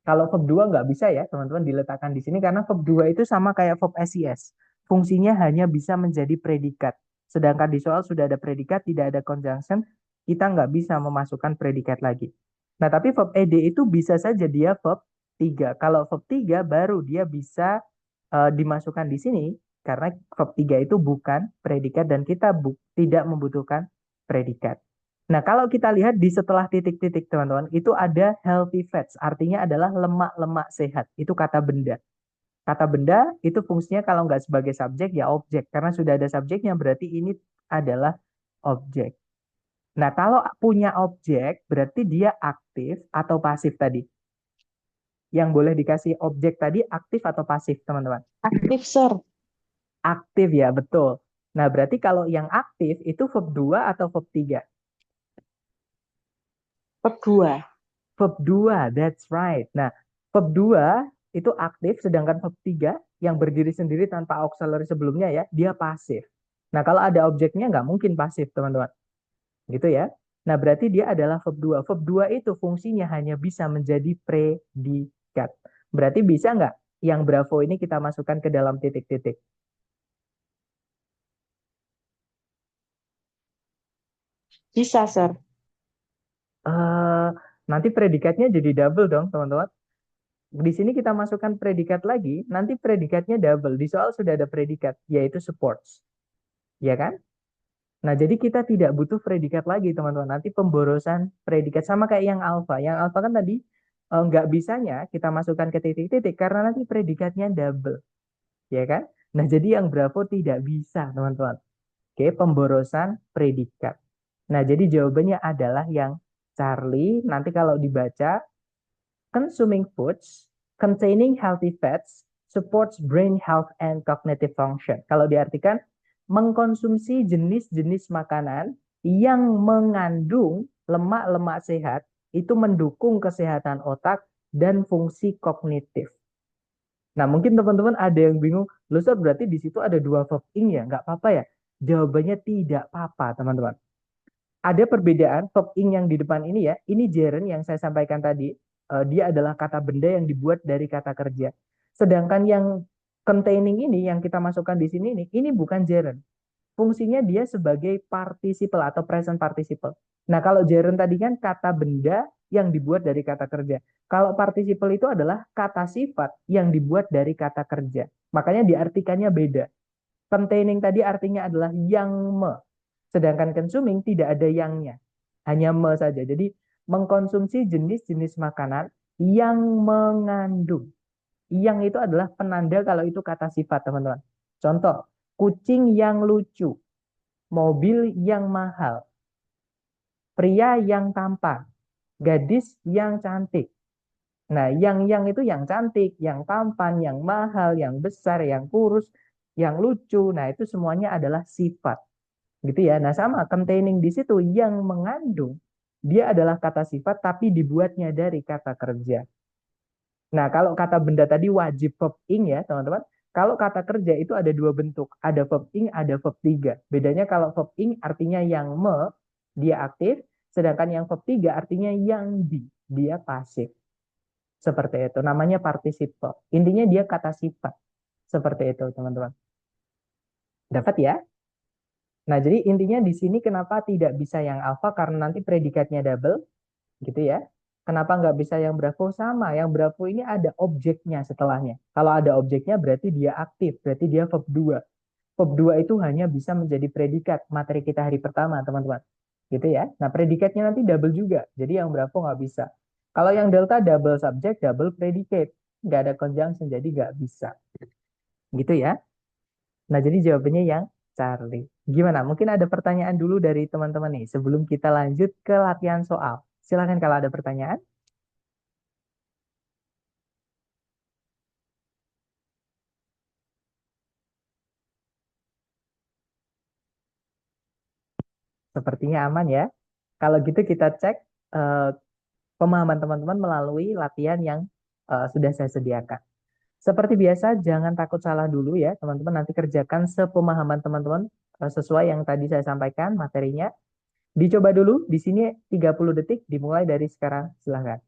Kalau verb 2 nggak bisa ya, teman-teman diletakkan di sini karena verb 2 itu sama kayak verb SIS. Fungsinya hanya bisa menjadi predikat. Sedangkan di soal sudah ada predikat, tidak ada conjunction, kita nggak bisa memasukkan predikat lagi. Nah, tapi verb ed itu bisa saja dia verb 3. Kalau verb 3 baru dia bisa dimasukkan di sini karena verb 3 itu bukan predikat dan kita tidak membutuhkan predikat. Nah, kalau kita lihat di setelah titik-titik, teman-teman, itu ada healthy fats, artinya adalah lemak-lemak sehat. Itu kata benda. Kata benda itu fungsinya kalau nggak sebagai subjek, ya objek. Karena sudah ada subjeknya, berarti ini adalah objek. Nah, kalau punya objek, berarti dia aktif atau pasif tadi. Yang boleh dikasih objek tadi aktif atau pasif, teman-teman? Aktif, Sir. Aktif ya, betul. Nah, berarti kalau yang aktif itu verb 2 atau verb 3? Berdua. Verb 2, that's right. Nah, verb 2 itu aktif, sedangkan verb 3 yang berdiri sendiri tanpa auxiliary sebelumnya ya, dia pasif. Nah, kalau ada objeknya nggak mungkin pasif, teman-teman. Gitu ya. Nah, berarti dia adalah verb 2. Verb 2 itu fungsinya hanya bisa menjadi predikat. Berarti bisa nggak yang bravo ini kita masukkan ke dalam titik-titik? Bisa, Sir. Eh, nanti predikatnya jadi double dong, teman-teman. Di sini kita masukkan predikat lagi, nanti predikatnya double. Di soal sudah ada predikat, yaitu supports. Ya kan? Nah, jadi kita tidak butuh predikat lagi, teman-teman. Nanti pemborosan predikat sama kayak yang alfa. Yang alfa kan tadi nggak bisanya kita masukkan ke titik-titik karena nanti predikatnya double. Ya kan? Nah, jadi yang bravo tidak bisa, teman-teman. Oke, pemborosan predikat. Nah, jadi jawabannya adalah yang Charlie. Nanti kalau dibaca, consuming foods containing healthy fats supports brain health and cognitive function. Kalau diartikan, mengkonsumsi jenis-jenis makanan yang mengandung lemak-lemak sehat itu mendukung kesehatan otak dan fungsi kognitif. Nah, mungkin teman-teman ada yang bingung, loh Sir, berarti di situ ada dua verb ing ya? Nggak apa-apa ya? Jawabannya tidak apa-apa, teman-teman. Ada perbedaan verb ing yang di depan ini ya. Ini gerund yang saya sampaikan tadi. Dia adalah kata benda yang dibuat dari kata kerja. Sedangkan yang containing ini, yang kita masukkan di sini ini bukan gerund. Fungsinya dia sebagai participle atau present participle. Nah, kalau gerund tadi kan kata benda yang dibuat dari kata kerja. Kalau participle itu adalah kata sifat yang dibuat dari kata kerja. Makanya diartikannya beda. Containing tadi artinya adalah yang me. Sedangkan consuming tidak ada yangnya. Hanya me saja. Jadi mengkonsumsi jenis-jenis makanan yang mengandung. Yang itu adalah penanda kalau itu kata sifat, teman-teman. Contoh, kucing yang lucu, mobil yang mahal, pria yang tampan, gadis yang cantik. Nah, yang itu yang cantik, yang tampan, yang mahal, yang besar, yang kurus, yang lucu. Nah, itu semuanya adalah sifat. Gitu ya. Nah, sama containing di situ yang mengandung dia adalah kata sifat tapi dibuatnya dari kata kerja. Nah, kalau kata benda tadi wajib verb ing ya, teman-teman. Kalau kata kerja itu ada dua bentuk, ada verb ing, ada verb tiga. Bedanya kalau verb ing artinya yang dia aktif, sedangkan yang verb tiga artinya yang dia pasif. Seperti itu. Namanya participle. Intinya dia kata sifat. Seperti itu, teman-teman. Dapat ya? Nah, jadi intinya di sini kenapa tidak bisa yang alpha karena nanti predikatnya double, gitu ya. Kenapa nggak bisa yang bravo sama? Yang bravo ini ada objeknya setelahnya. Kalau ada objeknya berarti dia aktif, berarti dia verb 2. Verb 2 itu hanya bisa menjadi predikat materi kita hari pertama, teman-teman. Gitu ya. Nah, predikatnya nanti double juga. Jadi yang bravo nggak bisa. Kalau yang delta double subject, double predicate. Nggak ada conjunction, jadi nggak bisa. Gitu ya. Nah, jadi jawabannya yang Charlie. Gimana? Mungkin ada pertanyaan dulu dari teman-teman nih sebelum kita lanjut ke latihan soal. Silakan kalau ada pertanyaan. Sepertinya aman ya. Kalau gitu kita cek eh, pemahaman teman-teman melalui latihan yang sudah saya sediakan. Seperti biasa, jangan takut salah dulu ya, teman-teman. Nanti kerjakan sepemahaman teman-teman sesuai yang tadi saya sampaikan materinya. Dicoba dulu di sini 30 detik dimulai dari sekarang. Silahkan.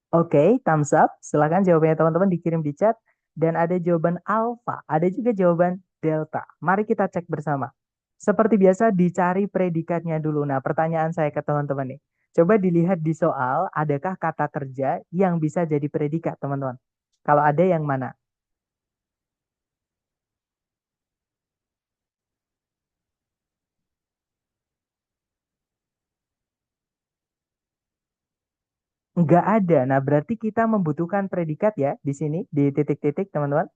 Oke, thumbs up. Silahkan jawabannya teman-teman dikirim di chat. Dan ada jawaban alpha, ada juga jawaban delta. Mari kita cek bersama. Seperti biasa, dicari predikatnya dulu. Nah, pertanyaan saya ke teman-teman nih. Coba dilihat di soal, adakah kata kerja yang bisa jadi predikat, teman-teman? Kalau ada yang mana? Nggak ada. Nah, berarti kita membutuhkan predikat ya di sini, di titik-titik, teman-teman.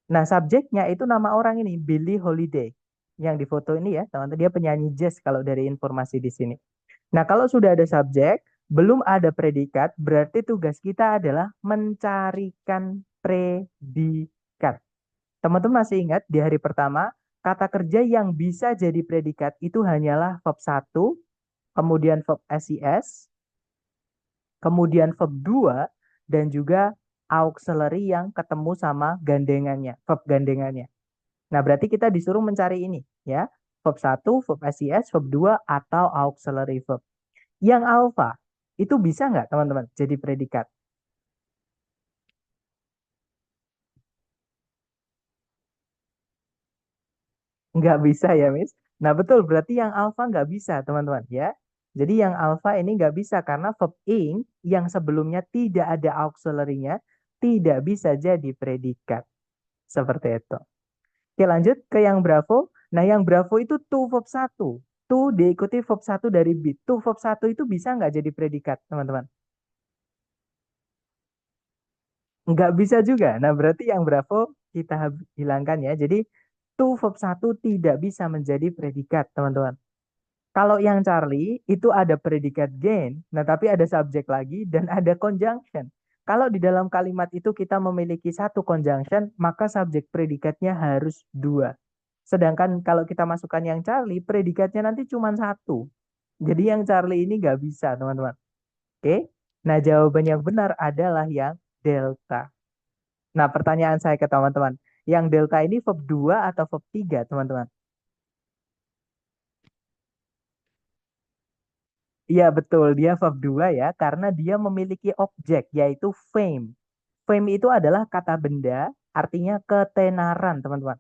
Nah, subjeknya itu nama orang ini, Billie Holiday. Yang di foto ini ya, teman-teman. Dia penyanyi jazz kalau dari informasi di sini. Nah, kalau sudah ada subjek, belum ada predikat, berarti tugas kita adalah mencarikan predikat. Teman-teman masih ingat di hari pertama, kata kerja yang bisa jadi predikat itu hanyalah verb satu, kemudian verb SIS, kemudian verb 2 dan juga auxiliary yang ketemu sama gandengannya, verb gandengannya. Nah, berarti kita disuruh mencari ini ya. Verb satu, verb SIS, verb 2 atau auxiliary verb. Yang alpha itu bisa nggak teman-teman jadi predikat? Nggak bisa ya, Miss. Nah, betul. Berarti yang alpha nggak bisa, teman-teman. Ya. Jadi yang alpha ini nggak bisa karena verb ing yang sebelumnya tidak ada auxiliary-nya tidak bisa jadi predikat. Seperti itu. Oke, lanjut ke yang Bravo. Nah, yang Bravo itu to verb satu. To diikuti verb satu dari be. To verb satu itu bisa nggak jadi predikat, teman-teman? Nggak bisa juga. Nah, berarti yang Bravo kita hilangkan ya. Jadi, to verb satu tidak bisa menjadi predikat, teman-teman. Kalau yang Charlie itu ada predikat gain, nah tapi ada subjek lagi dan ada conjunction. Kalau di dalam kalimat itu kita memiliki satu conjunction, maka subjek predikatnya harus dua. Sedangkan kalau kita masukkan yang Charlie, predikatnya nanti cuma satu. Jadi yang Charlie ini nggak bisa, teman-teman. Oke? Nah, jawaban yang benar adalah yang delta. Nah, pertanyaan saya ke teman-teman. Yang delta ini verb 2 atau verb 3, teman-teman? Iya betul, dia verb 2 ya, karena dia memiliki objek, yaitu fame. Fame itu adalah kata benda, artinya ketenaran, teman-teman.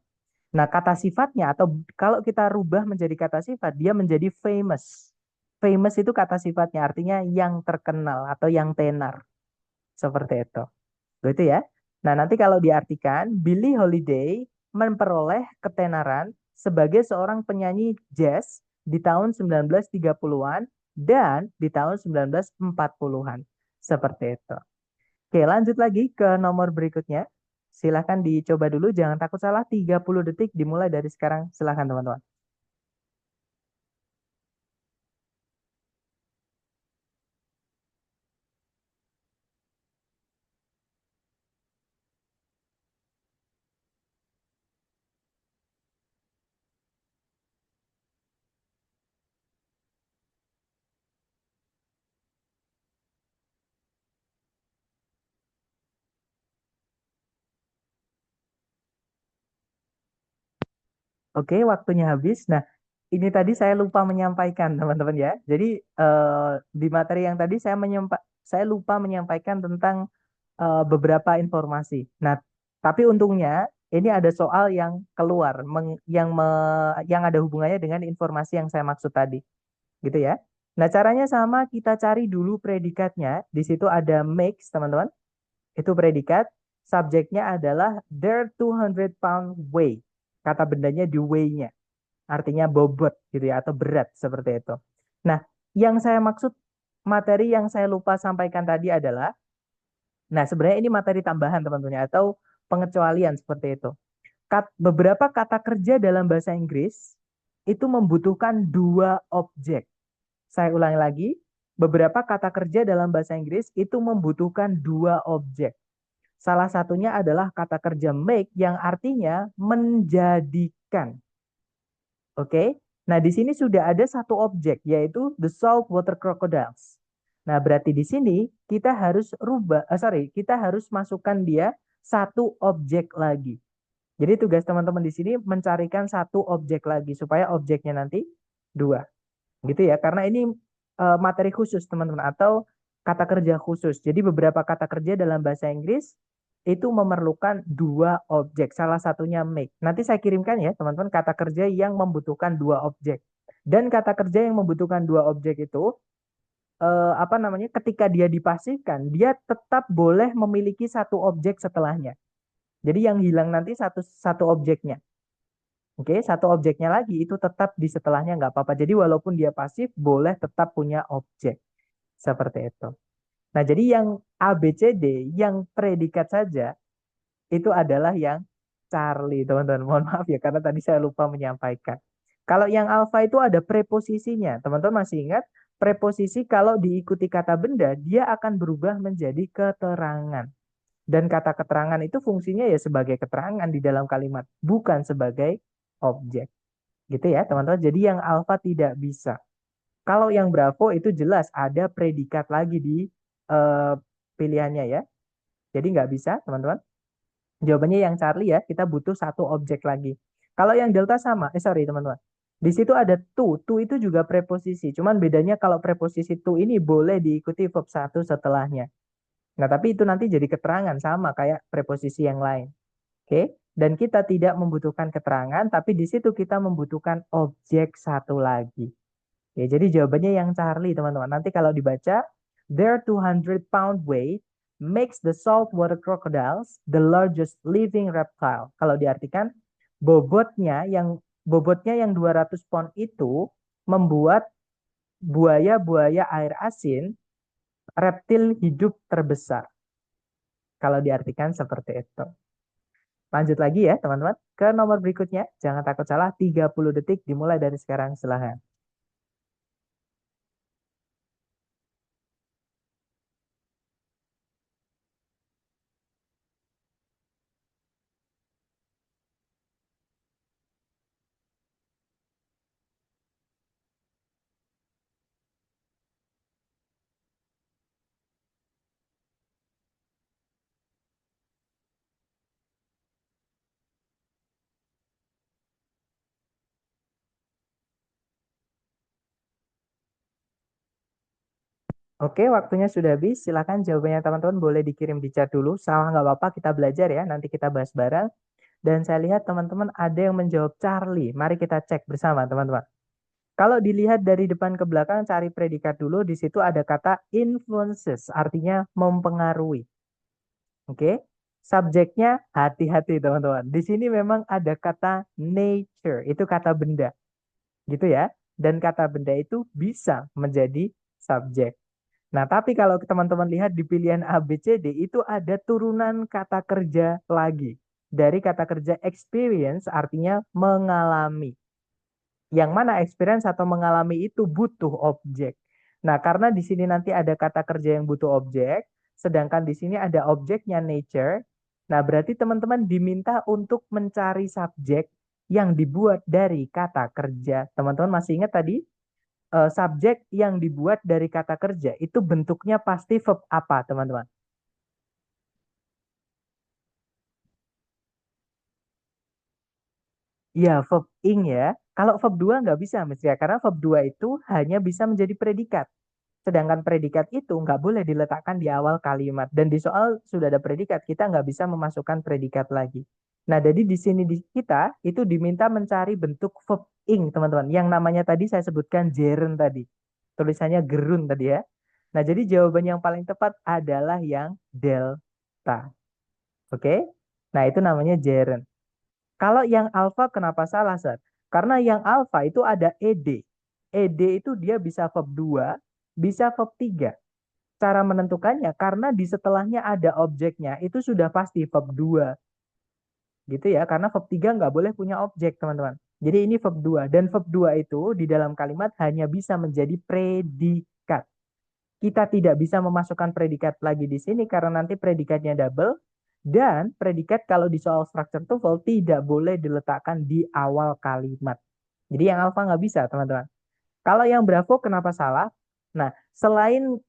Nah, kata sifatnya, atau kalau kita rubah menjadi kata sifat, dia menjadi famous. Famous itu kata sifatnya, artinya yang terkenal atau yang tenar. Seperti itu. Begitu ya. Nah, nanti kalau diartikan, Billie Holiday memperoleh ketenaran sebagai seorang penyanyi jazz di tahun 1930-an dan di tahun 1940-an. Seperti itu. Oke, lanjut lagi ke nomor berikutnya. Silahkan dicoba dulu, jangan takut salah. 30 detik dimulai dari sekarang. Silahkan teman-teman. Oke, waktunya habis. Nah, ini tadi saya lupa menyampaikan, teman-teman ya. Jadi di materi yang tadi saya lupa menyampaikan tentang beberapa informasi. Nah, tapi untungnya ini ada soal yang keluar, yang ada hubungannya dengan informasi yang saya maksud tadi, gitu ya. Nah, caranya sama, kita cari dulu predikatnya. Di situ ada makes, teman-teman. Itu predikat. Subjeknya adalah their 200 pound weight. Kata bendanya di weigh-nya. Artinya bobot gitu ya, atau berat seperti itu. Nah, yang saya maksud materi yang saya lupa sampaikan tadi adalah, nah sebenarnya ini materi tambahan teman-teman ya, atau pengecualian seperti itu. Beberapa kata kerja dalam bahasa Inggris itu membutuhkan dua objek. Saya ulangi lagi, beberapa kata kerja dalam bahasa Inggris itu membutuhkan dua objek. Salah satunya adalah kata kerja make yang artinya menjadikan. Oke. Nah, di sini sudah ada satu objek yaitu the saltwater crocodiles. Nah, berarti di sini kita harus kita harus masukkan dia satu objek lagi. Jadi tugas teman-teman di sini mencarikan satu objek lagi supaya objeknya nanti dua. Gitu ya. Karena ini materi khusus teman-teman atau kata kerja khusus. Jadi beberapa kata kerja dalam bahasa Inggris itu memerlukan dua objek. Salah satunya make. Nanti saya kirimkan ya teman-teman kata kerja yang membutuhkan dua objek. Dan kata kerja yang membutuhkan dua objek itu apa namanya? Ketika dia dipasifkan, dia tetap boleh memiliki satu objek setelahnya. Jadi yang hilang nanti satu satu objeknya. Oke, satu objeknya lagi itu tetap di setelahnya nggak apa-apa. Jadi walaupun dia pasif, boleh tetap punya objek. Seperti itu. Nah, jadi yang A, B, C, D, yang predikat saja, itu adalah yang Charlie, teman-teman. Mohon maaf ya, karena tadi saya lupa menyampaikan. Kalau yang alpha itu ada preposisinya. Teman-teman masih ingat? Preposisi kalau diikuti kata benda, dia akan berubah menjadi keterangan. Dan kata keterangan itu fungsinya ya sebagai keterangan di dalam kalimat, bukan sebagai objek. Gitu ya, teman-teman. Jadi yang alfa tidak bisa. Kalau yang Bravo itu jelas ada predikat lagi di eh, pilihannya ya. Jadi nggak bisa, teman-teman. Jawabannya yang Charlie ya, kita butuh satu objek lagi. Kalau yang Delta sama, sorry teman-teman. Di situ ada to. To itu juga preposisi. Cuman bedanya kalau preposisi to ini boleh diikuti verb satu setelahnya. Nah, tapi itu nanti jadi keterangan sama kayak preposisi yang lain. Oke? Dan kita tidak membutuhkan keterangan, tapi di situ kita membutuhkan objek satu lagi. Ya, jadi jawabannya yang Charlie, teman-teman. Nanti kalau dibaca, their 200-pound weight makes the saltwater crocodiles the largest living reptile. Kalau diartikan, bobotnya yang 200 pound itu membuat buaya-buaya air asin reptil hidup terbesar. Kalau diartikan seperti itu. Lanjut lagi ya, teman-teman. Ke nomor berikutnya, jangan takut salah, 30 detik dimulai dari sekarang, silahkan. Oke, waktunya sudah habis. Silakan jawabannya teman-teman boleh dikirim di chat dulu. Salah nggak apa-apa, kita belajar ya. Nanti kita bahas bareng. Dan saya lihat teman-teman ada yang menjawab Charlie. Mari kita cek bersama teman-teman. Kalau dilihat dari depan ke belakang, cari predikat dulu. Di situ ada kata influences, artinya mempengaruhi. Oke, subjeknya hati-hati teman-teman. Di sini memang ada kata nature, itu kata benda, gitu ya. Dan kata benda itu bisa menjadi subjek. Nah, tapi kalau teman-teman lihat di pilihan A, B, C, D, itu ada turunan kata kerja lagi. Dari kata kerja experience, artinya mengalami. Yang mana experience atau mengalami itu butuh objek. Nah, karena di sini nanti ada kata kerja yang butuh objek, sedangkan di sini ada objeknya nature. Nah, berarti teman-teman diminta untuk mencari subjek yang dibuat dari kata kerja. Teman-teman masih ingat tadi? Subjek yang dibuat dari kata kerja itu bentuknya pasti verb apa, teman-teman? Ya, verb ing ya. Kalau verb 2 nggak bisa, mesti ya. Karena verb 2 itu hanya bisa menjadi predikat. Sedangkan predikat itu nggak boleh diletakkan di awal kalimat. Dan di soal sudah ada predikat, kita nggak bisa memasukkan predikat lagi. Nah, jadi di sini di kita itu diminta mencari bentuk verb ing, teman-teman. Yang namanya tadi saya sebutkan gerund tadi. Tulisannya gerund tadi ya. Nah, jadi jawaban yang paling tepat adalah yang delta. Oke? Nah, itu namanya gerund. Kalau yang alpha kenapa salah, Sir? Karena yang alpha itu ada ed. Ed itu dia bisa verb 2, bisa verb 3. Cara menentukannya karena di setelahnya ada objeknya, itu sudah pasti verb 2. Gitu ya, karena verb 3 nggak boleh punya objek, teman-teman. Jadi ini verb 2. Dan verb 2 itu di dalam kalimat hanya bisa menjadi predikat. Kita tidak bisa memasukkan predikat lagi di sini karena nanti predikatnya double. Dan predikat kalau di soal structure TOEFL tidak boleh diletakkan di awal kalimat. Jadi yang alpha nggak bisa, teman-teman. Kalau yang Bravo kenapa salah? Nah, selain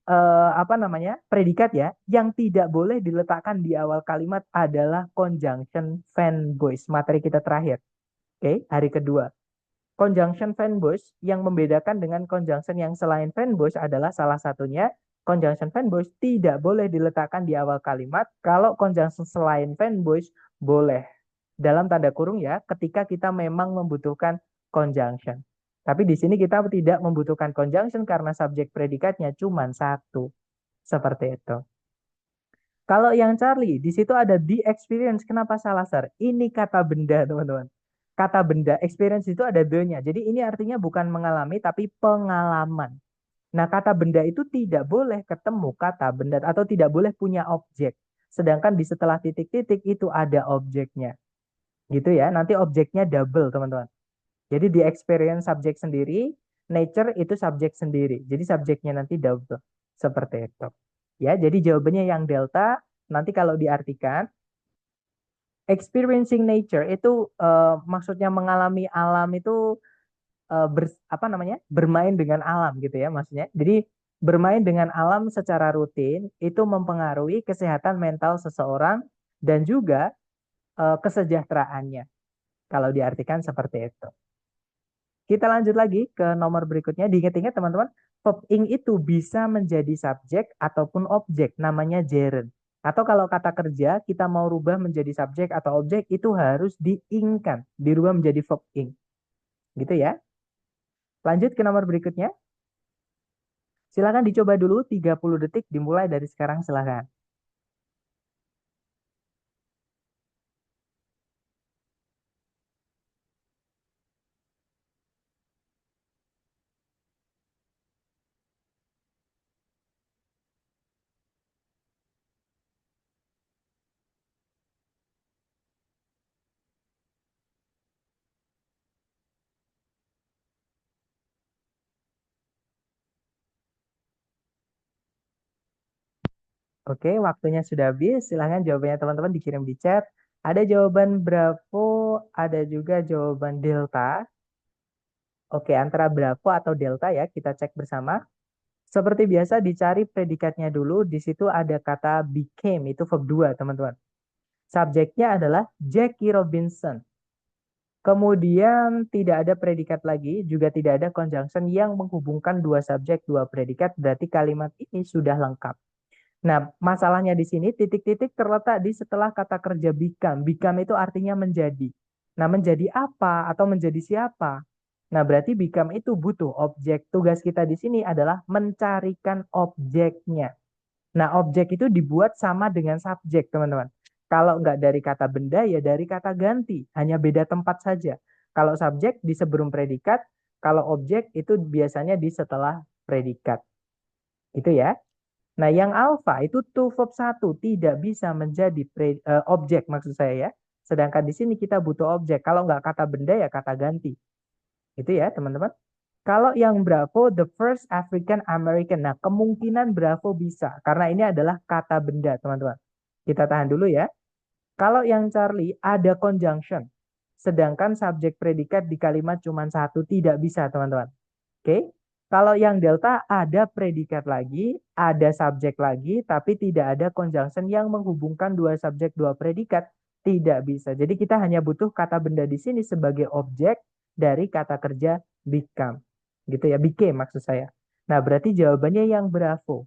apa namanya predikat ya, yang tidak boleh diletakkan di awal kalimat adalah conjunction fanboys. Materi kita terakhir. Oke, hari kedua. Conjunction fanboys yang membedakan dengan conjunction yang selain fanboys adalah salah satunya conjunction fanboys tidak boleh diletakkan di awal kalimat. Kalau conjunction selain fanboys boleh. Dalam tanda kurung ya, ketika kita memang membutuhkan conjunction. Tapi di sini kita tidak membutuhkan conjunction karena subjek predikatnya cuma satu. Seperti itu. Kalau yang Charlie, di situ ada the experience. Kenapa salah, Sir? Ini kata benda, teman-teman. Kata benda, experience itu ada the-nya. Jadi ini artinya bukan mengalami, tapi pengalaman. Nah, kata benda itu tidak boleh ketemu kata benda atau tidak boleh punya objek. Sedangkan di setelah titik-titik itu ada objeknya. Gitu ya, nanti objeknya double, teman-teman. Jadi di experience subjek sendiri, nature itu subjek sendiri. Jadi subjeknya nanti double. Seperti itu. Ya, jadi jawabannya yang delta. Nanti kalau diartikan, experiencing nature itu maksudnya mengalami alam itu apa namanya? Bermain dengan alam gitu ya maksudnya. Jadi bermain dengan alam secara rutin itu mempengaruhi kesehatan mental seseorang dan juga kesejahteraannya. Kalau diartikan seperti itu. Kita lanjut lagi ke nomor berikutnya. Diingat-ingat teman-teman, verb ing itu bisa menjadi subjek ataupun objek, namanya gerund. Atau kalau kata kerja kita mau rubah menjadi subjek atau objek itu harus di-ing-kan, dirubah menjadi verb ing. Gitu ya. Lanjut ke nomor berikutnya. Silakan dicoba dulu 30 detik dimulai dari sekarang silakan. Oke, waktunya sudah habis. Silakan jawabannya teman-teman dikirim di chat. Ada jawaban Bravo, ada juga jawaban Delta. Oke, antara Bravo atau Delta ya, kita cek bersama. Seperti biasa dicari predikatnya dulu. Di situ ada kata became, itu verb 2, teman-teman. Subjeknya adalah Jackie Robinson. Kemudian tidak ada predikat lagi, juga tidak ada conjunction yang menghubungkan dua subjek, dua predikat, berarti kalimat ini sudah lengkap. Nah, masalahnya di sini titik-titik terletak di setelah kata kerja become. Become itu artinya menjadi. Nah, menjadi apa atau menjadi siapa? Nah, berarti become itu butuh objek. Tugas kita di sini adalah mencarikan objeknya. Nah, objek itu dibuat sama dengan subjek, teman-teman. Kalau nggak dari kata benda, ya dari kata ganti. Hanya beda tempat saja. Kalau subjek di sebelum predikat, kalau objek itu biasanya di setelah predikat. Itu ya. Nah, yang alfa itu to verb 1 tidak bisa menjadi objek maksud saya ya. Sedangkan di sini kita butuh objek. Kalau nggak kata benda ya kata ganti. Itu ya, teman-teman. Kalau yang Bravo, the first African American. Nah, kemungkinan Bravo bisa. Karena ini adalah kata benda, teman-teman. Kita tahan dulu ya. Kalau yang Charlie, ada conjunction. Sedangkan subjek predikat di kalimat cuma satu, tidak bisa, teman-teman. Oke. Kalau yang Delta ada predikat lagi, ada subjek lagi, tapi tidak ada conjunction yang menghubungkan dua subjek, dua predikat. Tidak bisa. Jadi kita hanya butuh kata benda di sini sebagai objek dari kata kerja become. Gitu ya, became maksud saya. Nah, berarti jawabannya yang Bravo.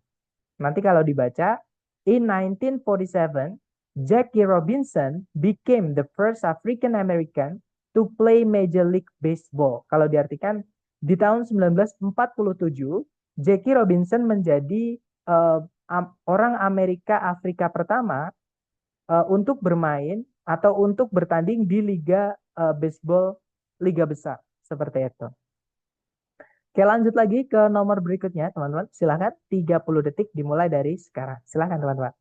Nanti kalau dibaca, in 1947, Jackie Robinson became the first African American to play Major League Baseball. Kalau diartikan, di tahun 1947, Jackie Robinson menjadi uh, orang Amerika Afrika pertama untuk bermain atau untuk bertanding di liga baseball liga besar seperti itu. Oke, lanjut lagi ke nomor berikutnya, teman-teman. Silahkan 30 detik dimulai dari sekarang. Silahkan, teman-teman.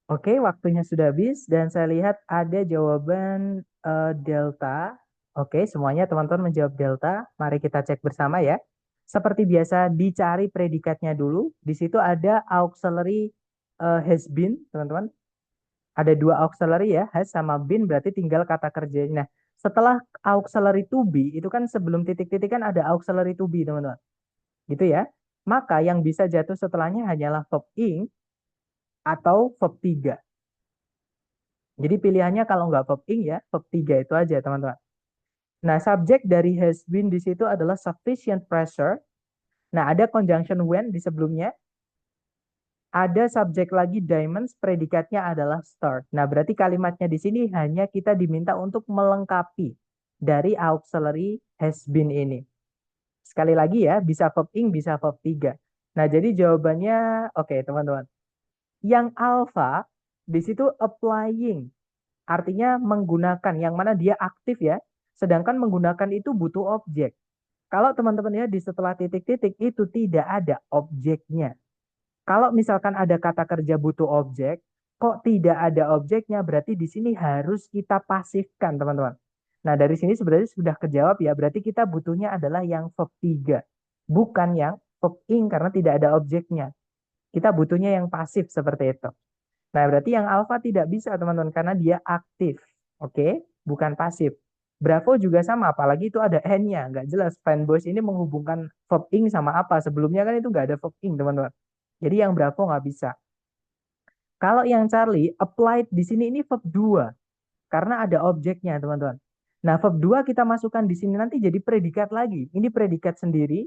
Oke, waktunya sudah habis dan saya lihat ada jawaban Delta. Oke, semuanya teman-teman menjawab Delta. Mari kita cek bersama ya. Seperti biasa, dicari predikatnya dulu. Di situ ada auxiliary has been, teman-teman. Ada dua auxiliary ya, has sama been berarti tinggal kata kerjanya. Nah, setelah auxiliary to be, itu kan sebelum titik-titik kan ada auxiliary to be, teman-teman. Gitu ya. Maka yang bisa jatuh setelahnya hanyalah verb ing atau verb 3. Jadi pilihannya kalau nggak verb ing ya, verb 3 itu aja teman-teman. Nah, subjek dari has been di situ adalah sufficient pressure. Nah, ada conjunction when di sebelumnya. Ada subjek lagi diamonds, predikatnya adalah start. Nah, berarti kalimatnya di sini hanya kita diminta untuk melengkapi dari auxiliary has been ini. Sekali lagi ya, bisa verb ing, bisa verb 3. Nah, jadi jawabannya, oke teman-teman. Yang alpha di situ applying, artinya menggunakan, yang mana dia aktif ya. Sedangkan menggunakan itu butuh objek. Kalau teman-teman ya di setelah titik-titik itu tidak ada objeknya. Kalau misalkan ada kata kerja butuh objek, kok tidak ada objeknya, berarti di sini harus kita pasifkan, teman-teman. Nah, dari sini sebenarnya sudah kejawab ya, berarti kita butuhnya adalah yang verb 3, bukan yang verb ing karena tidak ada objeknya. Kita butuhnya yang pasif seperti itu. Nah, berarti yang alfa tidak bisa, teman-teman, karena dia aktif. Oke, bukan pasif. Bravo juga sama, apalagi itu ada N-nya. Nggak jelas. Fanboys ini menghubungkan verb ing sama apa. Sebelumnya kan itu nggak ada verb ing, teman-teman. Jadi yang Bravo nggak bisa. Kalau yang Charlie, applied di sini ini verb 2. Karena ada objeknya, teman-teman. Nah, verb 2 kita masukkan di sini nanti jadi predikat lagi. Ini predikat sendiri.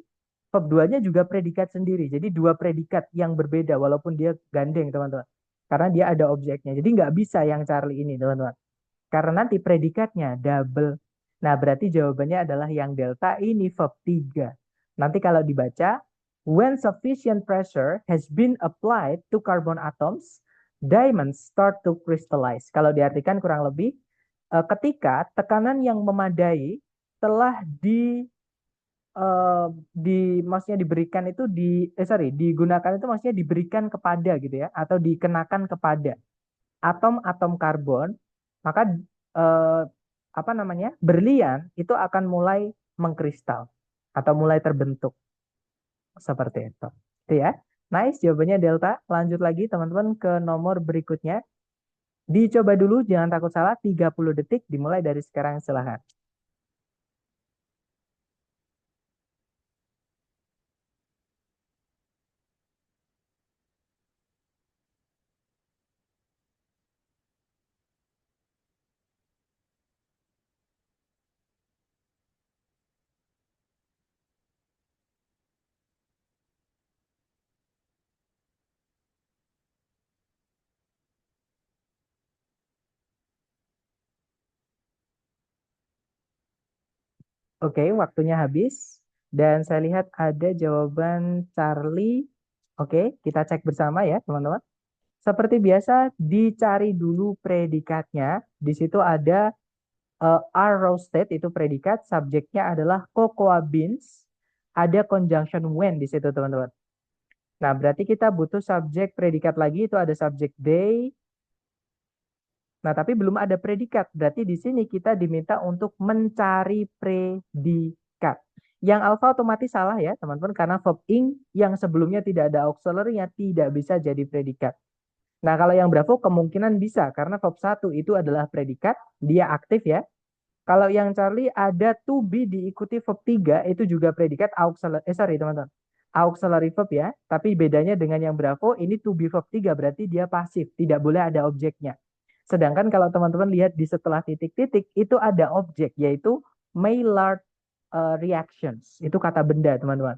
Verb 2-nya juga predikat sendiri. Jadi dua predikat yang berbeda walaupun dia gandeng, teman-teman. Karena dia ada objeknya. Jadi nggak bisa yang Charlie ini, teman-teman. Karena nanti predikatnya double. Nah, berarti jawabannya adalah yang delta ini verb 3. Nanti kalau dibaca, when sufficient pressure has been applied to carbon atoms, diamonds start to crystallize. Kalau diartikan kurang lebih, ketika tekanan yang memadai telah maksudnya diberikan itu digunakan itu maksudnya diberikan kepada gitu ya, atau dikenakan kepada atom-atom karbon, maka eh, apa namanya, berlian itu akan mulai mengkristal atau mulai terbentuk seperti itu. Itu ya. Nice, jawabannya delta. Lanjut lagi teman-teman ke nomor berikutnya. Dicoba dulu, jangan takut salah. 30 detik dimulai dari sekarang, silahkan. Oke, waktunya habis. Dan saya lihat ada jawaban Charlie. Oke, kita cek bersama ya teman-teman. Seperti biasa, dicari dulu predikatnya. Di situ ada are roasted, itu predikat. Subjeknya adalah cocoa beans. Ada conjunction when di situ, teman-teman. Nah, berarti kita butuh subjek predikat lagi. Itu ada subjek they. Nah, tapi belum ada predikat. Berarti di sini kita diminta untuk mencari predikat. Yang alfa otomatis salah ya, teman-teman. Karena verb ing yang sebelumnya tidak ada auxiliary-nya tidak bisa jadi predikat. Nah, kalau yang Bravo kemungkinan bisa karena verb 1 itu adalah predikat, dia aktif ya. Kalau yang Charlie ada to be diikuti verb 3 itu juga predikat auxiliary, teman-teman. Auxiliary verb ya, tapi bedanya dengan yang Bravo ini to be verb 3 berarti dia pasif, tidak boleh ada objeknya. Sedangkan kalau teman-teman lihat di setelah titik-titik itu ada objek yaitu Maillard reactions. Itu kata benda, teman-teman.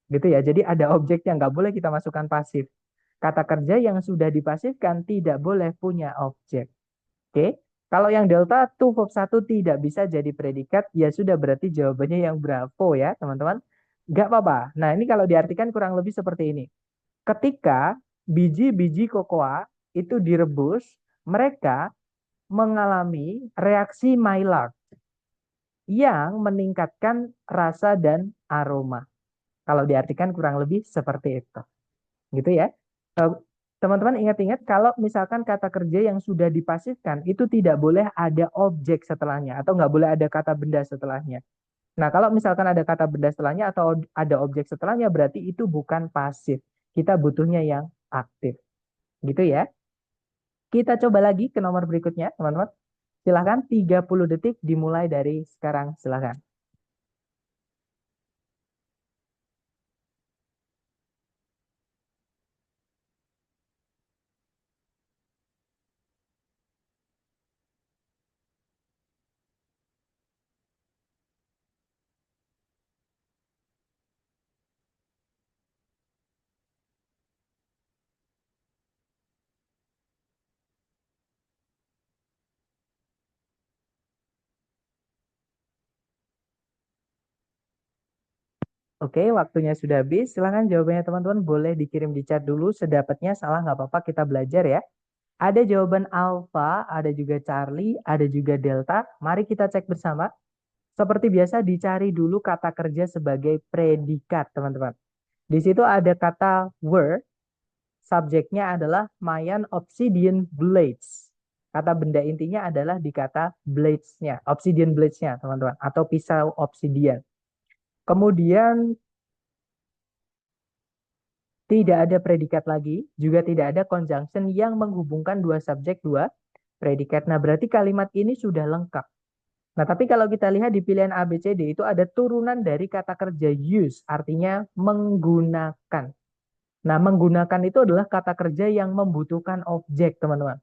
Gitu ya. Jadi ada objek yang nggak boleh kita masukkan pasif. Kata kerja yang sudah dipasifkan tidak boleh punya objek. Oke. Kalau yang delta to verb 1 tidak bisa jadi predikat, ya sudah berarti jawabannya yang Bravo ya, teman-teman. Nggak apa-apa. Nah, ini kalau diartikan kurang lebih seperti ini. Ketika biji-biji kokoa itu direbus, mereka mengalami reaksi Maillard yang meningkatkan rasa dan aroma. Kalau diartikan kurang lebih seperti itu. Gitu ya. Eh, Teman-teman ingat-ingat kalau misalkan kata kerja yang sudah dipasifkan itu tidak boleh ada objek setelahnya atau nggak boleh ada kata benda setelahnya. Nah, kalau misalkan ada kata benda setelahnya atau ada objek setelahnya berarti itu bukan pasif. Kita butuhnya yang aktif. Gitu ya. Kita coba lagi ke nomor berikutnya, teman-teman. Silahkan 30 detik dimulai dari sekarang. Silahkan. Oke, waktunya sudah habis. Silahkan jawabannya teman-teman boleh dikirim di chat dulu. Sedapatnya salah nggak apa-apa, kita belajar ya. Ada jawaban alfa, ada juga Charlie, ada juga delta. Mari kita cek bersama. Seperti biasa dicari dulu kata kerja sebagai predikat, teman-teman. Di situ ada kata were, subjeknya adalah Mayan Obsidian Blades. Kata benda intinya adalah di kata blades-nya, obsidian blades-nya, teman-teman, atau pisau obsidian. Kemudian tidak ada predikat lagi, juga tidak ada conjunction yang menghubungkan dua subjek, dua predikat. Nah, berarti kalimat ini sudah lengkap. Nah, tapi kalau kita lihat di pilihan A, B, C, D itu ada turunan dari kata kerja use, artinya menggunakan. Nah, menggunakan itu adalah kata kerja yang membutuhkan objek, teman-teman.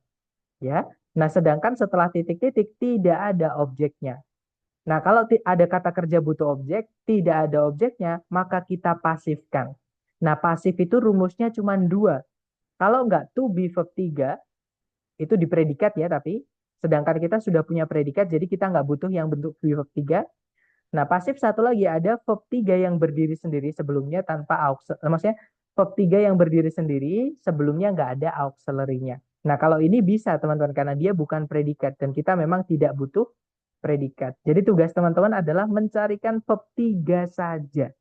Ya. Nah, sedangkan setelah titik-titik tidak ada objeknya. Nah, kalau ada kata kerja butuh objek, tidak ada objeknya, maka kita pasifkan. Nah, pasif itu rumusnya cuma dua. Kalau enggak to be verb 3, itu di predikat ya, tapi sedangkan kita sudah punya predikat, jadi kita nggak butuh yang bentuk to be verb 3. Nah, pasif satu lagi ada verb 3 yang berdiri sendiri sebelumnya tanpa auxiliary. Maksudnya verb 3 yang berdiri sendiri sebelumnya nggak ada auxiliary-nya. Nah, kalau ini bisa teman-teman karena dia bukan predikat dan kita memang tidak butuh predikat. Jadi tugas teman-teman adalah mencarikan verb 3 saja.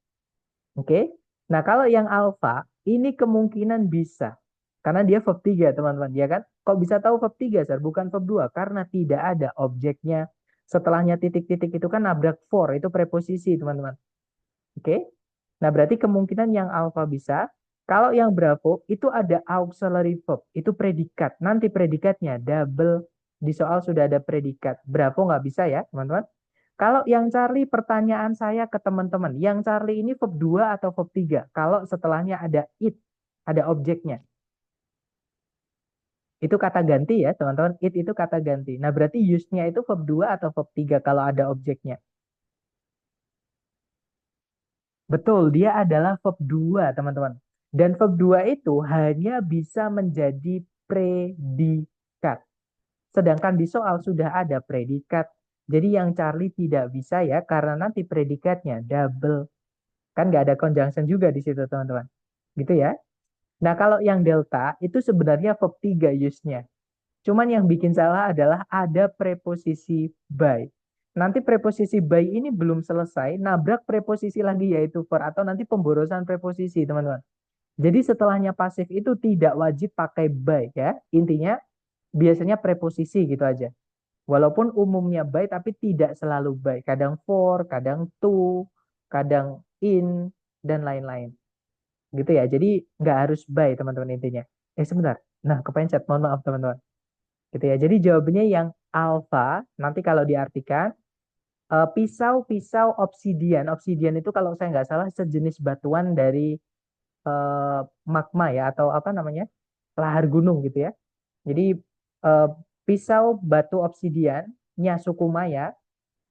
Oke. Nah, kalau yang alfa ini kemungkinan bisa. Karena dia verb 3, teman-teman, ya kan? Kok bisa tahu verb 3, Sir? Bukan verb 2 karena tidak ada objeknya. Setelahnya titik-titik itu kan nabrak for, itu preposisi, teman-teman. Oke. Nah, berarti kemungkinan yang alfa bisa. Kalau yang bravo itu ada auxiliary verb, itu predikat. Nanti predikatnya double, di soal sudah ada predikat. Bravo nggak bisa ya, teman-teman. Kalau yang Charlie, pertanyaan saya ke teman-teman, yang Charlie ini verb 2 atau verb 3? Kalau setelahnya ada it, ada objeknya. Itu kata ganti ya, teman-teman. It itu kata ganti. Nah, berarti use-nya itu verb 2 atau verb 3 kalau ada objeknya. Betul, dia adalah verb 2, teman-teman. Dan verb 2 itu hanya bisa menjadi predikat. Sedangkan di soal sudah ada predikat. Jadi yang Charlie tidak bisa ya, karena nanti predikatnya double. Kan nggak ada conjunction juga di situ, teman-teman. Gitu ya. Nah, kalau yang delta itu sebenarnya verb 3 use-nya. Cuman yang bikin salah adalah ada preposisi by. Nanti preposisi by ini belum selesai, nabrak preposisi lagi yaitu for atau nanti pemborosan preposisi, teman-teman. Jadi setelahnya pasif itu tidak wajib pakai by ya. Intinya biasanya preposisi gitu aja. Walaupun umumnya by tapi tidak selalu by. Kadang for, kadang to, kadang in, dan lain-lain. Gitu ya. Jadi nggak harus by teman-teman intinya. Sebentar. Nah, kepencet. Mohon maaf teman-teman. Gitu ya. Jadi jawabannya yang alpha. Nanti kalau diartikan pisau-pisau obsidian. Obsidian itu kalau saya nggak salah sejenis batuan dari magma ya atau apa namanya lahar gunung gitu ya. Jadi eh, pisau batu obsidiannya suku Maya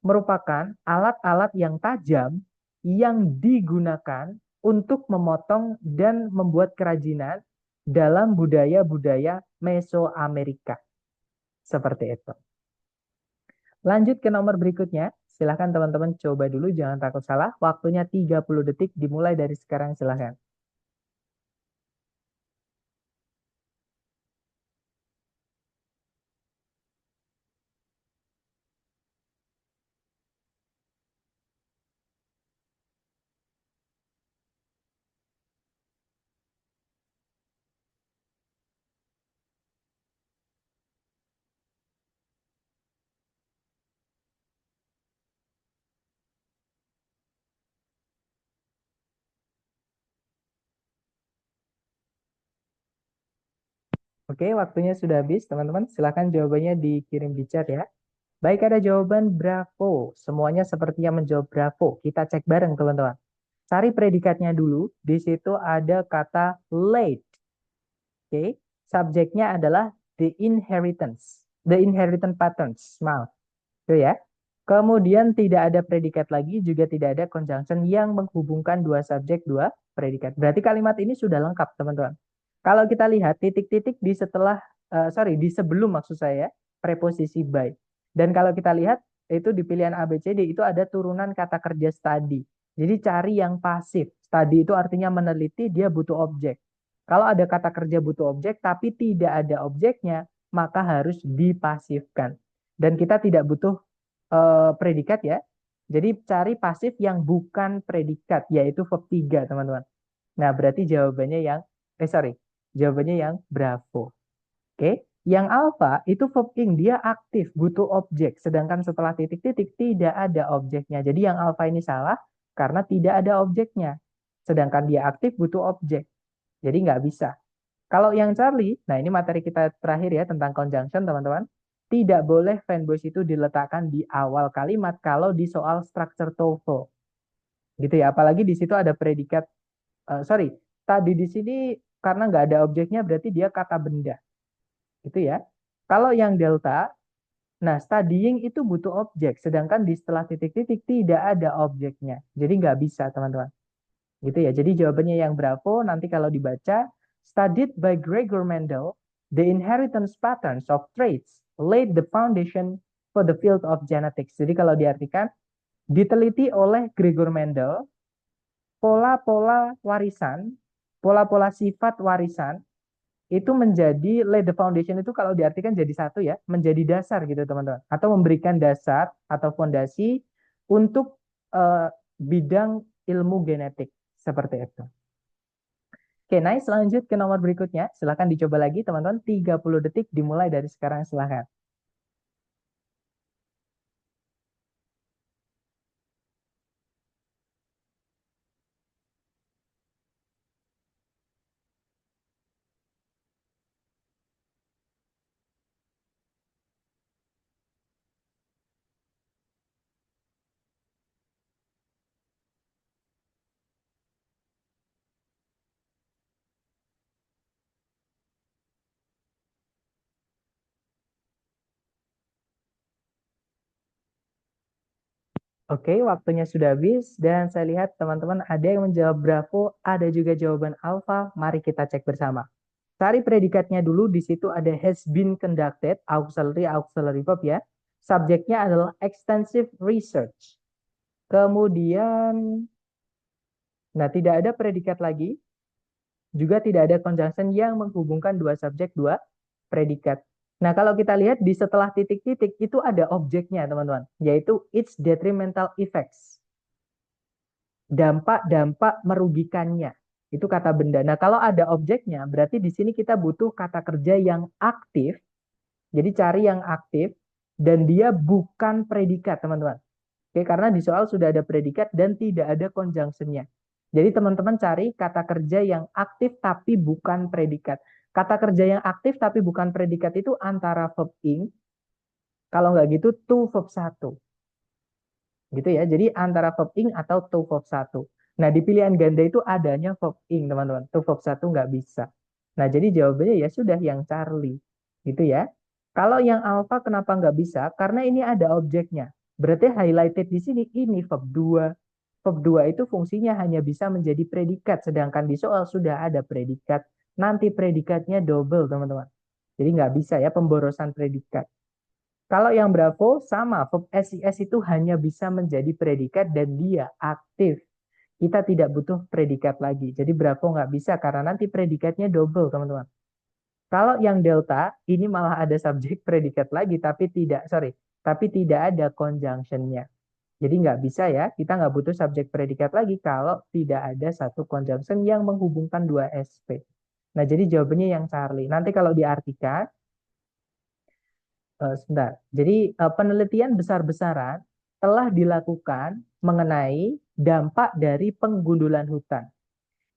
merupakan alat-alat yang tajam yang digunakan untuk memotong dan membuat kerajinan dalam budaya-budaya Mesoamerika. Seperti itu. Lanjut ke nomor berikutnya. Silahkan teman-teman coba dulu, jangan takut salah. Waktunya 30 detik dimulai dari sekarang, silahkan. Oke, waktunya sudah habis, teman-teman. Silahkan jawabannya dikirim di chat ya. Baik, ada jawaban bravo. Semuanya sepertinya menjawab bravo. Kita cek bareng, teman-teman. Cari predikatnya dulu. Di situ ada kata late. Oke, subjeknya adalah the inheritance. The inheritance patterns. Maaf. Itu ya. Kemudian tidak ada predikat lagi, juga tidak ada conjunction yang menghubungkan dua subjek, dua predikat. Berarti kalimat ini sudah lengkap, teman-teman. Kalau kita lihat titik-titik di setelah, di sebelum maksud saya, preposisi by. Dan kalau kita lihat, itu di pilihan A, B, C, D, itu ada turunan kata kerja study. Jadi cari yang pasif. Study itu artinya meneliti, dia butuh objek. Kalau ada kata kerja butuh objek, tapi tidak ada objeknya, maka harus dipasifkan. Dan kita tidak butuh predikat ya. Jadi cari pasif yang bukan predikat, yaitu verb 3, teman-teman. Nah, berarti jawabannya yang, jawabannya yang bravo. Oke, yang alpha itu verb ing, dia aktif, butuh objek. Sedangkan setelah titik-titik tidak ada objeknya. Jadi yang alpha ini salah karena tidak ada objeknya. Sedangkan dia aktif butuh objek. Jadi nggak bisa. Kalau yang Charlie, nah ini materi kita terakhir ya tentang conjunction teman-teman. Tidak boleh fanboys itu diletakkan di awal kalimat kalau di soal structure TOEFL. Gitu ya, apalagi di situ ada predikat, sorry, tadi di sini karena nggak ada objeknya berarti dia kata benda. Gitu ya. Kalau yang delta, nah studying itu butuh objek, sedangkan di setelah titik-titik tidak ada objeknya. Jadi nggak bisa teman-teman. Gitu ya. Jadi jawabannya yang Bravo nanti kalau dibaca, studied by Gregor Mendel, the inheritance patterns of traits laid the foundation for the field of genetics. Jadi kalau diartikan, diteliti oleh Gregor Mendel, pola-pola warisan, pola-pola sifat warisan itu menjadi lay the foundation itu kalau diartikan jadi satu ya, menjadi dasar gitu teman-teman. Atau memberikan dasar atau fondasi untuk eh, bidang ilmu genetik seperti itu. Oke, nice. Lanjut ke nomor berikutnya. Silahkan dicoba lagi teman-teman. 30 detik dimulai dari sekarang silahkan. Oke, waktunya sudah habis dan saya lihat teman-teman ada yang menjawab Bravo, ada juga jawaban Alpha. Mari kita cek bersama. Cari predikatnya dulu, di situ ada has been conducted, auxiliary verb ya. Subjeknya adalah extensive research. Kemudian, nah tidak ada predikat lagi, juga tidak ada conjunction yang menghubungkan dua subjek, dua predikat. Nah, kalau kita lihat di setelah titik-titik itu ada objeknya, teman-teman, yaitu its detrimental effects. Dampak-dampak merugikannya. Itu kata benda. Nah, kalau ada objeknya, berarti di sini kita butuh kata kerja yang aktif. Jadi cari yang aktif dan dia bukan predikat, teman-teman. Oke, karena di soal sudah ada predikat dan tidak ada conjunction-nya. Jadi teman-teman cari kata kerja yang aktif tapi bukan predikat. Kata kerja yang aktif tapi bukan predikat itu antara verb ing, kalau nggak gitu to verb 1. Gitu ya. Jadi antara verb ing atau to verb 1. Nah, di pilihan ganda itu adanya verb ing, teman-teman. To verb 1 nggak bisa. Nah, jadi jawabannya ya sudah yang Charlie. Gitu ya. Kalau yang alpha kenapa nggak bisa? Karena ini ada objeknya. Berarti highlighted di sini ini verb 2. Verb 2 itu fungsinya hanya bisa menjadi predikat. Sedangkan di soal sudah ada predikat. Nanti predikatnya double, teman-teman. Jadi nggak bisa ya pemborosan predikat. Kalau yang Bravo sama, verb SIS itu hanya bisa menjadi predikat dan dia aktif. Kita tidak butuh predikat lagi. Jadi Bravo nggak bisa karena nanti predikatnya double, teman-teman. Kalau yang Delta, ini malah ada subjek predikat lagi, tapi tidak, sorry, tapi tidak ada conjunction-nya. Jadi nggak bisa ya, kita nggak butuh subjek predikat lagi kalau tidak ada satu conjunction yang menghubungkan dua SP. Nah, jadi jawabannya yang Charlie. Nanti kalau diartikan, sebentar. Jadi penelitian besar-besaran telah dilakukan mengenai dampak dari penggundulan hutan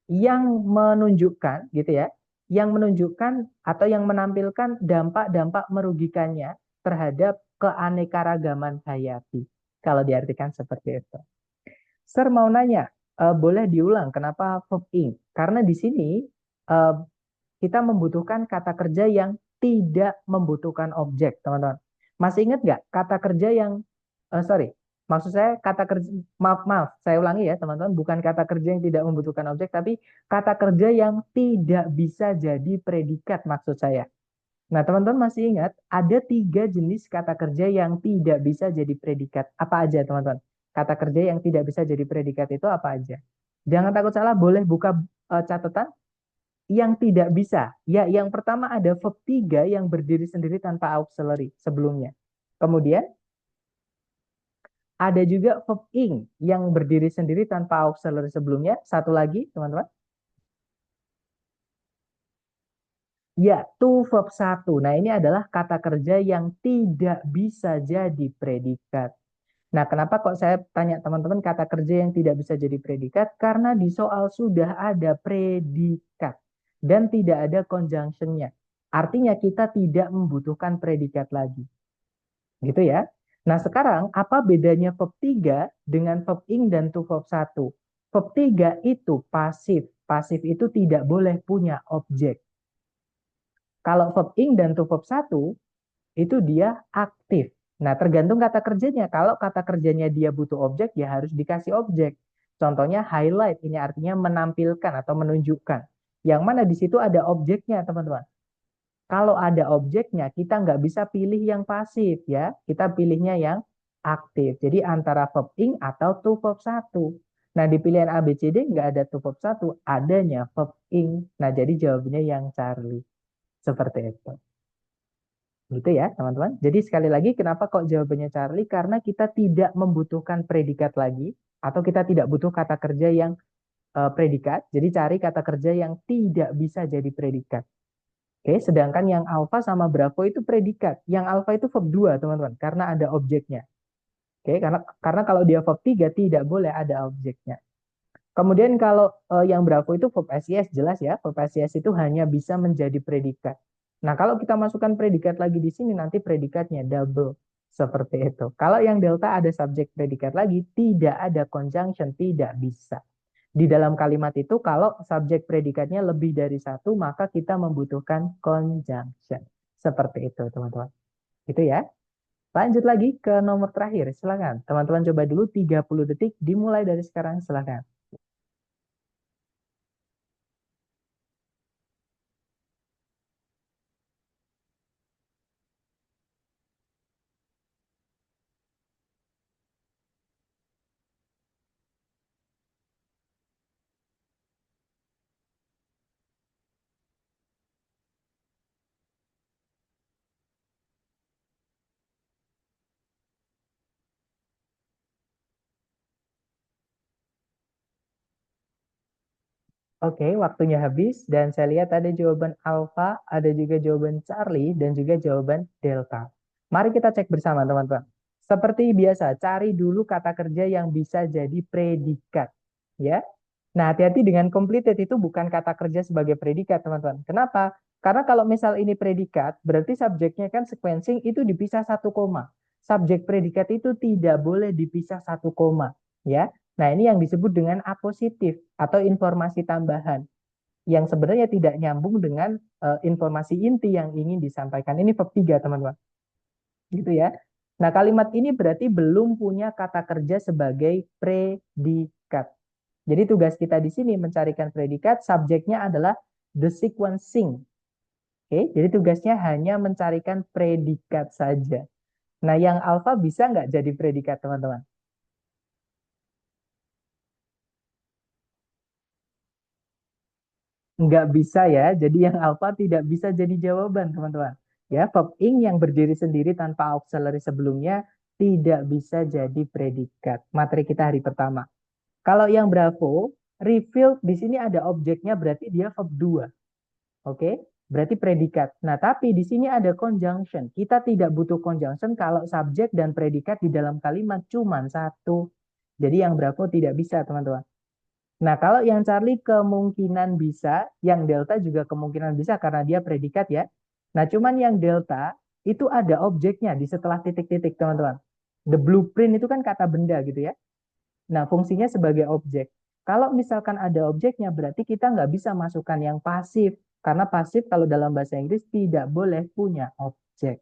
yang menunjukkan gitu ya, yang menunjukkan atau yang menampilkan dampak-dampak merugikannya terhadap keanekaragaman hayati. Kalau diartikan seperti itu. Sir mau nanya, boleh diulang kenapa verb ing? Karena di sini eh, kita membutuhkan kata kerja yang tidak membutuhkan objek, teman-teman. Masih ingat nggak kata kerja yang, sorry, maksud saya kata kerja, maaf, saya ulangi ya teman-teman, bukan kata kerja yang tidak membutuhkan objek, tapi kata kerja yang tidak bisa jadi predikat maksud saya. Nah, teman-teman masih ingat ada tiga jenis kata kerja yang tidak bisa jadi predikat. Apa aja, teman-teman? Kata kerja yang tidak bisa jadi predikat itu apa aja? Jangan takut salah, boleh buka catatan yang tidak bisa. Ya, yang pertama ada verb 3 yang berdiri sendiri tanpa auxiliary sebelumnya. Kemudian ada juga verb ing yang berdiri sendiri tanpa auxiliary sebelumnya. Satu lagi, teman-teman. Ya, to verb 1. Nah, ini adalah kata kerja yang tidak bisa jadi predikat. Nah, kenapa kok saya tanya teman-teman kata kerja yang tidak bisa jadi predikat? Karena di soal sudah ada predikat. dan tidak ada conjunction-nya. Artinya kita tidak membutuhkan predikat lagi. Gitu ya. Nah, sekarang apa bedanya verb 3 dengan verb ing dan to verb 1? Verb 3 itu pasif. Pasif itu tidak boleh punya objek. Kalau verb ing dan to verb 1 itu dia aktif. Nah, tergantung kata kerjanya. Kalau kata kerjanya dia butuh objek, ya harus dikasih objek. Contohnya highlight, ini artinya menampilkan atau menunjukkan. Yang mana di situ ada objeknya, teman-teman. Kalau ada objeknya, kita nggak bisa pilih yang pasif ya. Kita pilihnya yang aktif. Jadi antara verb ing atau to verb 1. Nah, di pilihan A, B, C, D nggak ada to verb 1, adanya verb ing. Nah, jadi jawabannya yang Charlie. Seperti itu. Gitu ya, teman-teman. Jadi sekali lagi, kenapa kok jawabannya Charlie? Karena kita tidak membutuhkan predikat lagi, atau kita tidak butuh kata kerja yang predikat. Jadi cari kata kerja yang tidak bisa jadi predikat. Oke, sedangkan yang alfa sama bravo itu predikat. Yang alfa itu verb 2, teman-teman, karena ada objeknya. Oke, karena kalau dia verb 3 tidak boleh ada objeknya. Kemudian kalau yang bravo itu verb SIS, jelas ya, verb SIS itu hanya bisa menjadi predikat. Nah, kalau kita masukkan predikat lagi di sini, nanti predikatnya double. Seperti itu. Kalau yang delta ada subjek predikat lagi, tidak ada conjunction, tidak bisa. Di dalam kalimat itu, kalau subjek predikatnya lebih dari satu, maka kita membutuhkan conjunction. Seperti itu, teman-teman. Itu ya. Lanjut lagi ke nomor terakhir, silakan. Teman-teman coba dulu 30 detik, dimulai dari sekarang, silakan. Oke, waktunya habis dan saya lihat ada jawaban alfa, ada juga jawaban Charlie, dan juga jawaban delta. Mari kita cek bersama, teman-teman. Seperti biasa, cari dulu kata kerja yang bisa jadi predikat. Ya. Nah, hati-hati dengan completed itu bukan kata kerja sebagai predikat, teman-teman. Kenapa? Karena kalau misal ini predikat, berarti subjeknya kan sequencing itu dipisah satu koma. Subjek predikat itu tidak boleh dipisah satu koma. Ya. Nah, ini yang disebut dengan apositif atau informasi tambahan yang sebenarnya tidak nyambung dengan informasi inti yang ingin disampaikan. Ini verb 3, teman-teman. Gitu ya. Nah, kalimat ini berarti belum punya kata kerja sebagai predikat. Jadi tugas kita di sini mencarikan predikat, subjeknya adalah the sequencing. Oke, jadi tugasnya hanya mencarikan predikat saja. Nah, yang alfa bisa nggak jadi predikat, teman-teman? Nggak bisa ya. Jadi yang alfa tidak bisa jadi jawaban, teman-teman. Ya, verb ing yang berdiri sendiri tanpa auxiliary sebelumnya tidak bisa jadi predikat. Materi kita hari pertama. Kalau yang bravo, revealed di sini ada objeknya berarti dia verb 2. Oke? Berarti predikat. Nah, tapi di sini ada conjunction. Kita tidak butuh conjunction kalau subjek dan predikat di dalam kalimat cuma satu. Jadi yang bravo tidak bisa, teman-teman. Nah, kalau yang Charlie kemungkinan bisa, yang Delta juga kemungkinan bisa karena dia predikat ya. Nah, cuman yang Delta itu ada objeknya di setelah titik-titik, teman-teman. The blueprint itu kan kata benda gitu ya. Nah, fungsinya sebagai objek. Kalau misalkan ada objeknya, berarti kita nggak bisa masukkan yang pasif. Karena pasif kalau dalam bahasa Inggris tidak boleh punya objek.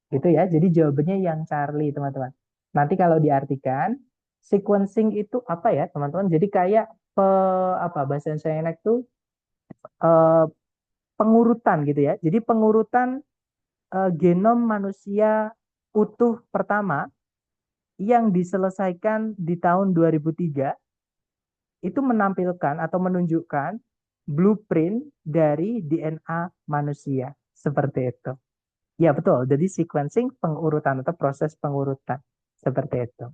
Gitu ya. Jadi jawabannya yang Charlie, teman-teman. Nanti kalau diartikan, sequencing itu apa ya, teman-teman? Jadi kayak apa bahasa Indonesia enak tuh eh, pengurutan gitu ya. Jadi pengurutan genom manusia utuh pertama yang diselesaikan di tahun 2003 itu menampilkan atau menunjukkan blueprint dari DNA manusia. Seperti itu. Ya betul, jadi sequencing pengurutan atau proses pengurutan. Seperti itu.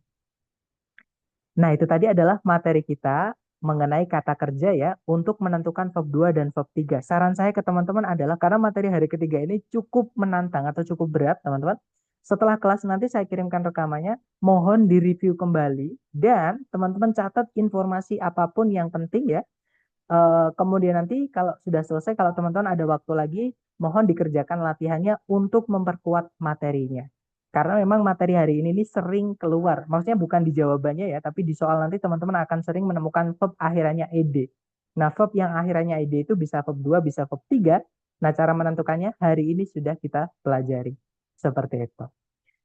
Nah, itu tadi adalah materi kita mengenai kata kerja ya untuk menentukan verb 2 dan verb 3. Saran saya ke teman-teman adalah karena materi hari ketiga ini cukup menantang atau cukup berat, teman-teman. Setelah kelas nanti saya kirimkan rekamannya, mohon direview kembali dan teman-teman catat informasi apapun yang penting ya Kemudian nanti kalau sudah selesai, kalau teman-teman ada waktu lagi, mohon dikerjakan latihannya untuk memperkuat materinya. Karena memang materi hari ini nih sering keluar. Maksudnya bukan di jawabannya ya, tapi di soal nanti teman-teman akan sering menemukan verb akhirannya ed. Nah, verb yang akhirannya ed itu bisa verb 2, bisa verb 3. Nah, cara menentukannya hari ini sudah kita pelajari. Seperti itu.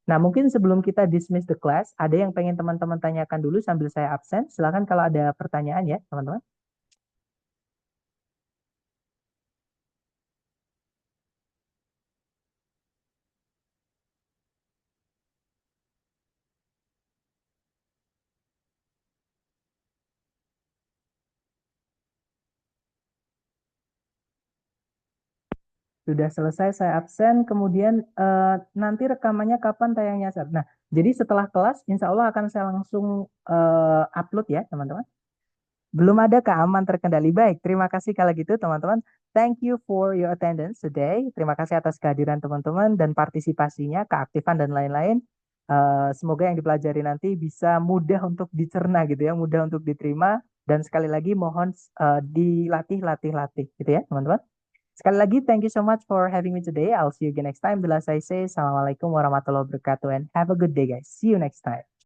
Nah, mungkin sebelum kita dismiss the class, ada yang pengen teman-teman tanyakan dulu sambil saya absen. Silakan kalau ada pertanyaan ya, teman-teman. Sudah selesai saya absen, kemudian nanti rekamannya kapan tayangnya, Sir? Nah, jadi setelah kelas, insya Allah akan saya langsung upload ya, teman-teman. Belum ada keaman terkendali. Baik, terima kasih kalau gitu, teman-teman. Thank you for your attendance today. Terima kasih atas kehadiran teman-teman dan partisipasinya, keaktifan dan lain-lain. Semoga yang dipelajari nanti bisa mudah untuk dicerna gitu ya, mudah untuk diterima. Dan sekali lagi mohon dilatih, latih, latih gitu ya, teman-teman. Sekali lagi, thank you so much for having me today. I'll see you again next time. Bila saya say, Assalamualaikum warahmatullahi wabarakatuh and have a good day, guys. See you next time.